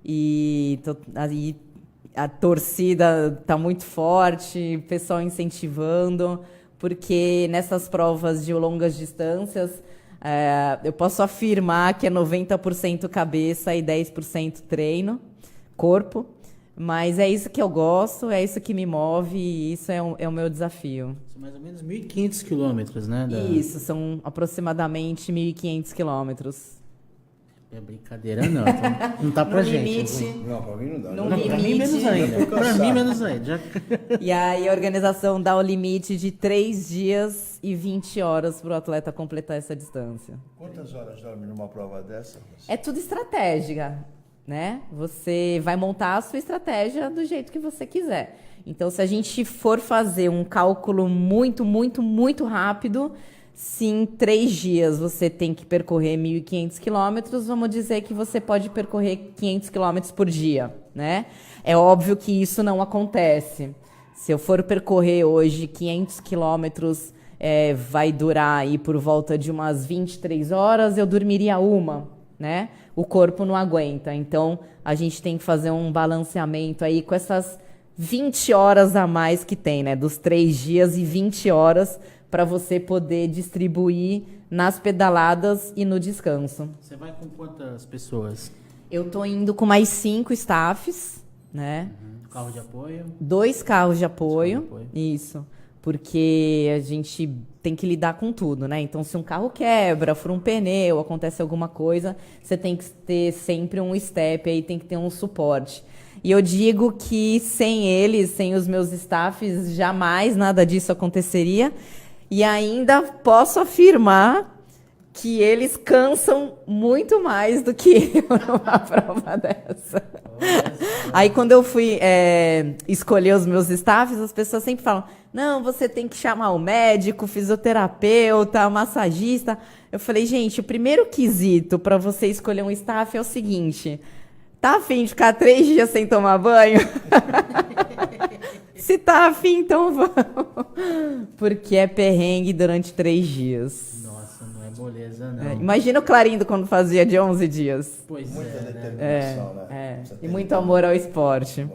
E aí a torcida tá muito forte, o pessoal incentivando, porque nessas provas de longas distâncias, eu posso afirmar que é 90% cabeça e 10% treino, corpo. Mas é isso que eu gosto, é isso que me move e isso é o meu desafio. São mais ou menos 1.500 quilômetros, né? Isso, são aproximadamente 1.500 quilômetros. É brincadeira não, então não tá pra No gente. limite, Não, para mim não dá. no Não, pra mim menos limite. ainda. Pra mim menos ainda. Já... E aí a organização dá o limite de 3 dias e 20 horas para o atleta completar essa distância. Quantas horas dorme numa prova dessa? É tudo estratégia, né? Você vai montar a sua estratégia do jeito que você quiser. Então, se a gente for fazer um cálculo muito, muito, muito rápido, se em 3 dias você tem que percorrer 1.500 quilômetros, vamos dizer que você pode percorrer 500 quilômetros por dia, né? É óbvio que isso não acontece. Se eu for percorrer hoje 500 quilômetros, vai durar aí por volta de umas 23 horas, eu dormiria uma, né? O corpo não aguenta. Então, a gente tem que fazer um balanceamento aí com essas 20 horas a mais que tem, né? Dos 3 dias e 20 horas para você poder distribuir nas pedaladas e no descanso. Você vai com quantas pessoas? Eu tô indo com mais 5 staffs, né? Carro de apoio? 2 carros de apoio. Carro de apoio. Isso. Porque a gente tem que lidar com tudo, né? Então, se um carro quebra, fura um pneu, acontece alguma coisa, você tem que ter sempre um step aí, tem que ter um suporte. E eu digo que sem eles, sem os meus staffs, jamais nada disso aconteceria. E ainda posso afirmar que eles cansam muito mais do que eu numa prova dessa. Aí, quando eu fui escolher os meus staffs, as pessoas sempre falam, não, você tem que chamar o médico, o fisioterapeuta, o massagista. Eu falei, gente, o primeiro quesito para você escolher um staff é o seguinte, tá afim de ficar 3 dias sem tomar banho? Se tá afim, então vamos. Porque é perrengue durante 3 dias. Nossa, não é moleza, não. Imagina o Clarindo quando fazia de 11 dias. Pois Muita é, né? determinação, né? Precisa E ter muito amor ao esporte.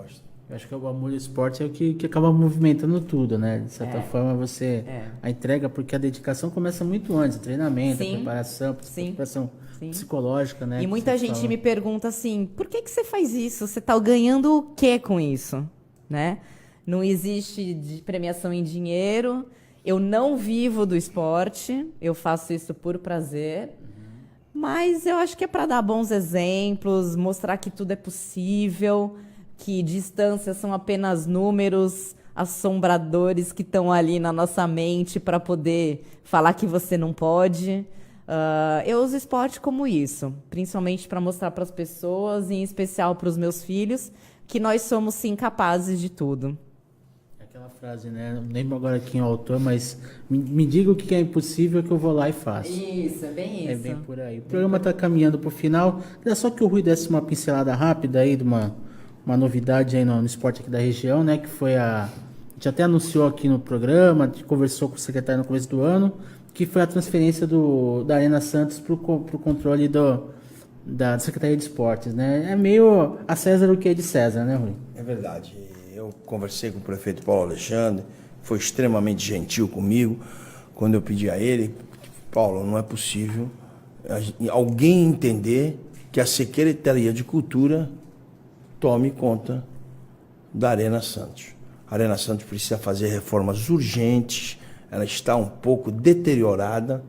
Eu acho que o amor ao esporte é o que acaba movimentando tudo, né? De certa forma, você... A entrega, porque a dedicação começa muito antes. Treinamento, Sim. a preparação, preparação psicológica, né? E muita gente me pergunta assim, por que você faz isso? Você tá ganhando o quê com isso? Né? Não existe de premiação em dinheiro. Eu não vivo do esporte. Eu faço isso por prazer. Mas eu acho que é para dar bons exemplos, mostrar que tudo é possível, que distâncias são apenas números assombradores que estão ali na nossa mente para poder falar que você não pode. Eu uso esporte como isso, principalmente para mostrar para as pessoas, e em especial para os meus filhos, que nós somos sim capazes de tudo. Aquela frase, né? Não lembro agora quem é o autor, mas me diga o que é impossível que eu vou lá e faço. Isso, é bem isso. É bem por aí. O programa está caminhando para o final. Queria só que o Rui desse uma pincelada rápida aí de uma novidade aí no esporte aqui da região, né? Que foi a gente até anunciou aqui no programa, a gente conversou com o secretário no começo do ano, que foi a transferência da Arena Santos para o controle da Secretaria de Esportes, né? É meio a César o que é de César, né, Rui? É verdade. Eu conversei com o prefeito Paulo Alexandre, foi extremamente gentil comigo, quando eu pedi a ele, Paulo, não é possível alguém entender que a Secretaria de Cultura tome conta da Arena Santos. A Arena Santos precisa fazer reformas urgentes, ela está um pouco deteriorada,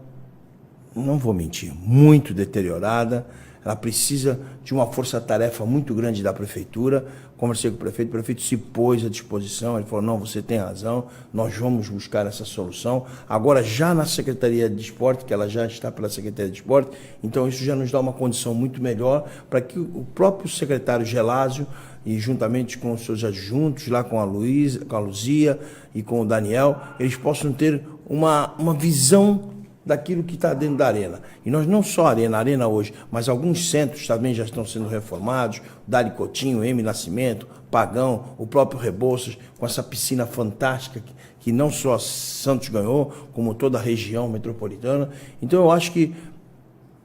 não vou mentir, muito deteriorada. Ela precisa de uma força-tarefa muito grande da prefeitura. Conversei com o prefeito se pôs à disposição, ele falou, não, você tem razão, nós vamos buscar essa solução. Agora, já na Secretaria de Esporte, que ela já está pela Secretaria de Esporte, então isso já nos dá uma condição muito melhor para que o próprio secretário Gelásio, e juntamente com os seus adjuntos, lá com a Luzia e com o Daniel, eles possam ter uma visão daquilo que está dentro da arena. E nós não só a arena hoje, mas alguns centros também já estão sendo reformados, Dari Coutinho, M. Nascimento, Pagão, o próprio Rebouças, com essa piscina fantástica que não só Santos ganhou, como toda a região metropolitana. Então eu acho que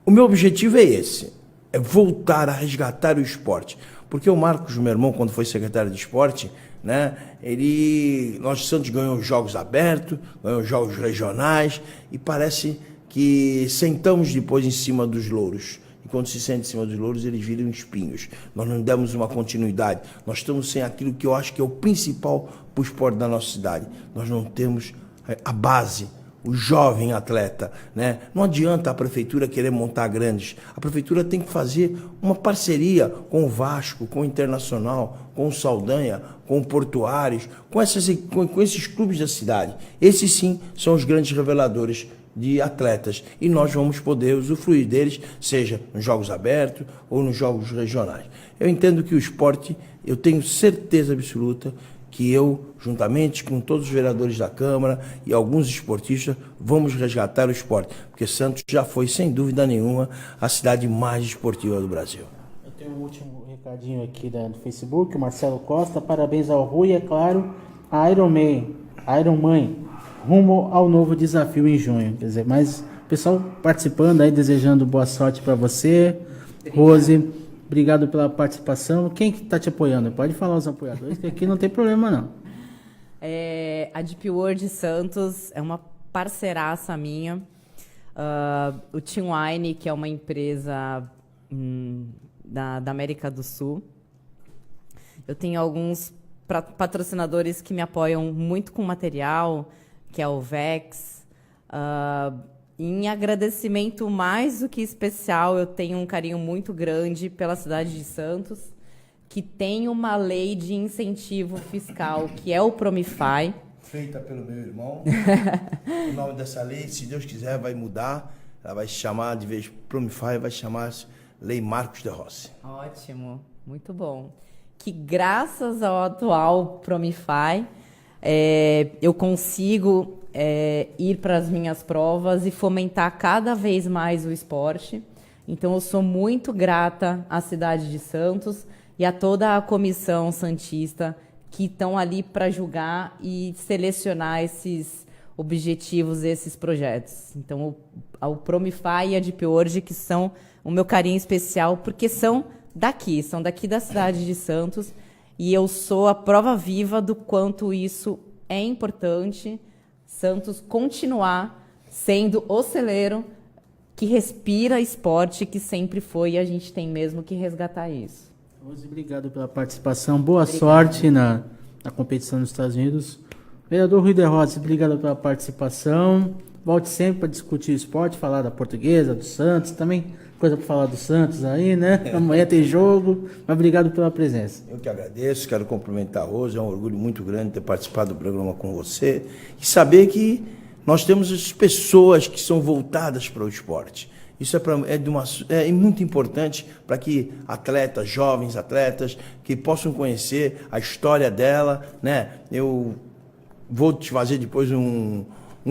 o meu objetivo é esse, é voltar a resgatar o esporte. Porque o Marcos, meu irmão, quando foi secretário de esporte, né, nós Santos ganhou os jogos abertos, ganhou os jogos regionais, e parece que sentamos depois em cima dos louros. E quando se sente em cima dos louros, eles viram espinhos. Nós não demos uma continuidade. Nós estamos sem aquilo que eu acho que é o principal para o esporte da nossa cidade. Nós não temos a base, o jovem atleta, né? Não adianta a prefeitura querer montar grandes. A prefeitura tem que fazer uma parceria com o Vasco, com o Internacional, com o Saldanha, com o Portuários, com esses clubes da cidade. Esses sim são os grandes reveladores de atletas, e nós vamos poder usufruir deles, seja nos jogos abertos ou nos jogos regionais. Eu entendo que o esporte, eu tenho certeza absoluta que eu, juntamente com todos os vereadores da Câmara e alguns esportistas, vamos resgatar o esporte, porque Santos já foi, sem dúvida nenhuma, a cidade mais esportiva do Brasil. Eu tenho um último recadinho aqui do Facebook, o Marcelo Costa, parabéns ao Rui, é claro, a Iron Man, rumo ao novo desafio em junho. Quer dizer, mas o pessoal participando aí, desejando boa sorte para você. Obrigado. Rose, obrigado pela participação. Quem que tá te apoiando? Pode falar os apoiadores, que aqui não tem problema não. A Deep World Santos é uma parceiraça minha. O Team Wine, que é uma empresa da América do Sul. Eu tenho alguns patrocinadores que me apoiam muito com material, que é o Vex. Em agradecimento mais do que especial, eu tenho um carinho muito grande pela cidade de Santos, que tem uma lei de incentivo fiscal, que é o Promify. Feita pelo meu irmão. O nome dessa lei, se Deus quiser, vai mudar. Ela vai se chamar, de vez de Promify, vai chamar-se Lei Marcos de Rossi. Ótimo, muito bom. Que graças ao atual Promify, eu consigo ir para as minhas provas e fomentar cada vez mais o esporte. Então, eu sou muito grata à cidade de Santos e a toda a comissão santista que estão ali para julgar e selecionar esses objetivos, esses projetos. Então, o Promify e a DeepWorld, que são o meu carinho especial, porque são daqui da cidade de Santos, e eu sou a prova viva do quanto isso é importante, Santos continuar sendo o celeiro que respira esporte, que sempre foi, e a gente tem mesmo que resgatar isso. Rose, obrigado pela participação, boa sorte na competição nos Estados Unidos. Vereador Rui de Rossi, obrigado pela participação. Volte sempre para discutir esporte, falar da Portuguesa, do Santos, também coisa para falar do Santos aí, né? Amanhã tem jogo, mas obrigado pela presença. Eu que agradeço, quero cumprimentar a Rose, é um orgulho muito grande ter participado do programa com você e saber que nós temos as pessoas que são voltadas para o esporte. Isso é muito importante para que atletas, jovens atletas, que possam conhecer a história dela, né? Eu vou te fazer depois um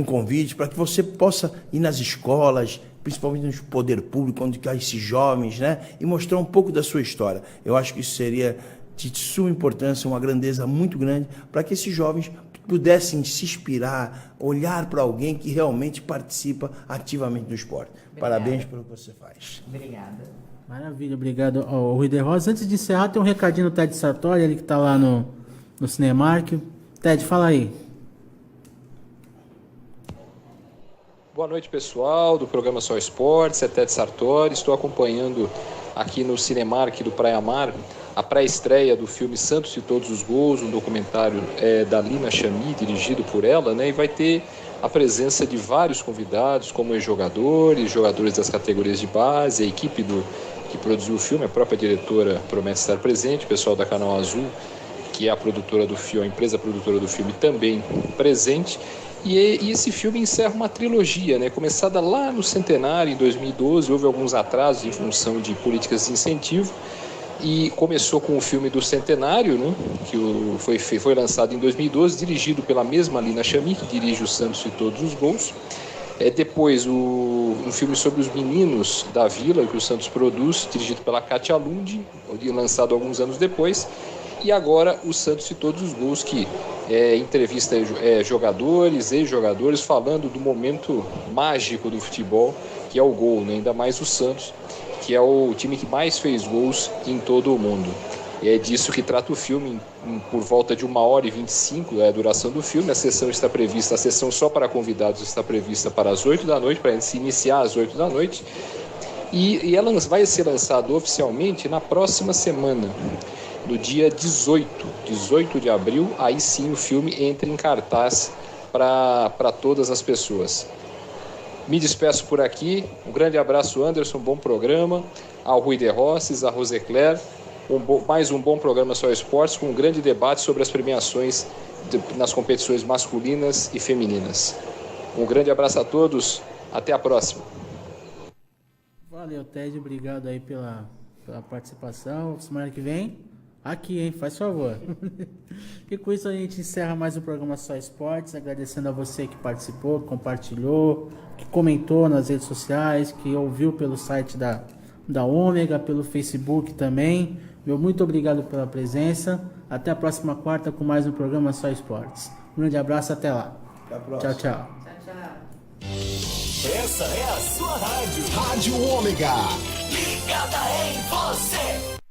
convite para que você possa ir nas escolas, principalmente no poder público, onde há esses jovens, né? E mostrar um pouco da sua história. Eu acho que isso seria de suma importância, uma grandeza muito grande, para que esses jovens pudessem se inspirar, olhar para alguém que realmente participa ativamente do esporte. Obrigada. Parabéns pelo que você faz. Obrigada. Maravilha, obrigado ao Rui de Rossi. Antes de encerrar, tem um recadinho do Ted Sartori, ele que está lá no Cinemark. Ted, fala aí. Boa noite, pessoal, do programa Só Esportes, é Ted Sartori. Estou acompanhando aqui no Cinemark do Praia Mar a pré-estreia do filme Santos e Todos os Gols, um documentário da Lina Chamy, dirigido por ela, né? E vai ter a presença de vários convidados, como ex-jogadores, jogadores das categorias de base, a equipe que produziu o filme, a própria diretora promete estar presente, o pessoal da Canal Azul, que é a produtora do filme, a empresa produtora do filme, também presente. E esse filme encerra uma trilogia, né? Começada lá no Centenário, em 2012, houve alguns atrasos em função de políticas de incentivo, e começou com o filme do Centenário, né? Que foi lançado em 2012, dirigido pela mesma Lina Chamy, que dirige o Santos e Todos os Gols. Depois um filme sobre os meninos da Vila, que o Santos produz, dirigido pela Katia Lund, lançado alguns anos depois. E agora o Santos e Todos os Gols, que entrevista jogadores, ex-jogadores, falando do momento mágico do futebol, que é o gol, né? Ainda mais o Santos, que é o time que mais fez gols em todo o mundo. E é disso que trata o filme, por volta de 1h25 é a duração do filme. A sessão só para convidados está prevista para as 8 da noite, para se iniciar às 8 da noite. E ela vai ser lançada oficialmente na próxima semana, no dia 18 de abril. Aí sim o filme entra em cartaz para todas as pessoas. Me despeço por aqui, um grande abraço, Anderson, bom programa, ao Rui de Rossi, a Rosecler, mais um bom programa Só Esportes, com um grande debate sobre as premiações nas competições masculinas e femininas. Um grande abraço a todos, até a próxima. Valeu, Ted, obrigado aí pela participação. Semana que vem, aqui, hein, faz favor. E com isso a gente encerra mais um programa Só Esportes, agradecendo a você que participou, que compartilhou, que comentou nas redes sociais, que ouviu pelo site da Ômega, pelo Facebook também. Meu muito obrigado pela presença. Até a próxima quarta com mais um programa Só Esportes. Um grande abraço, até lá. Até a próxima. Tchau, tchau. Essa é a sua rádio. Rádio Ômega. Ligada em você.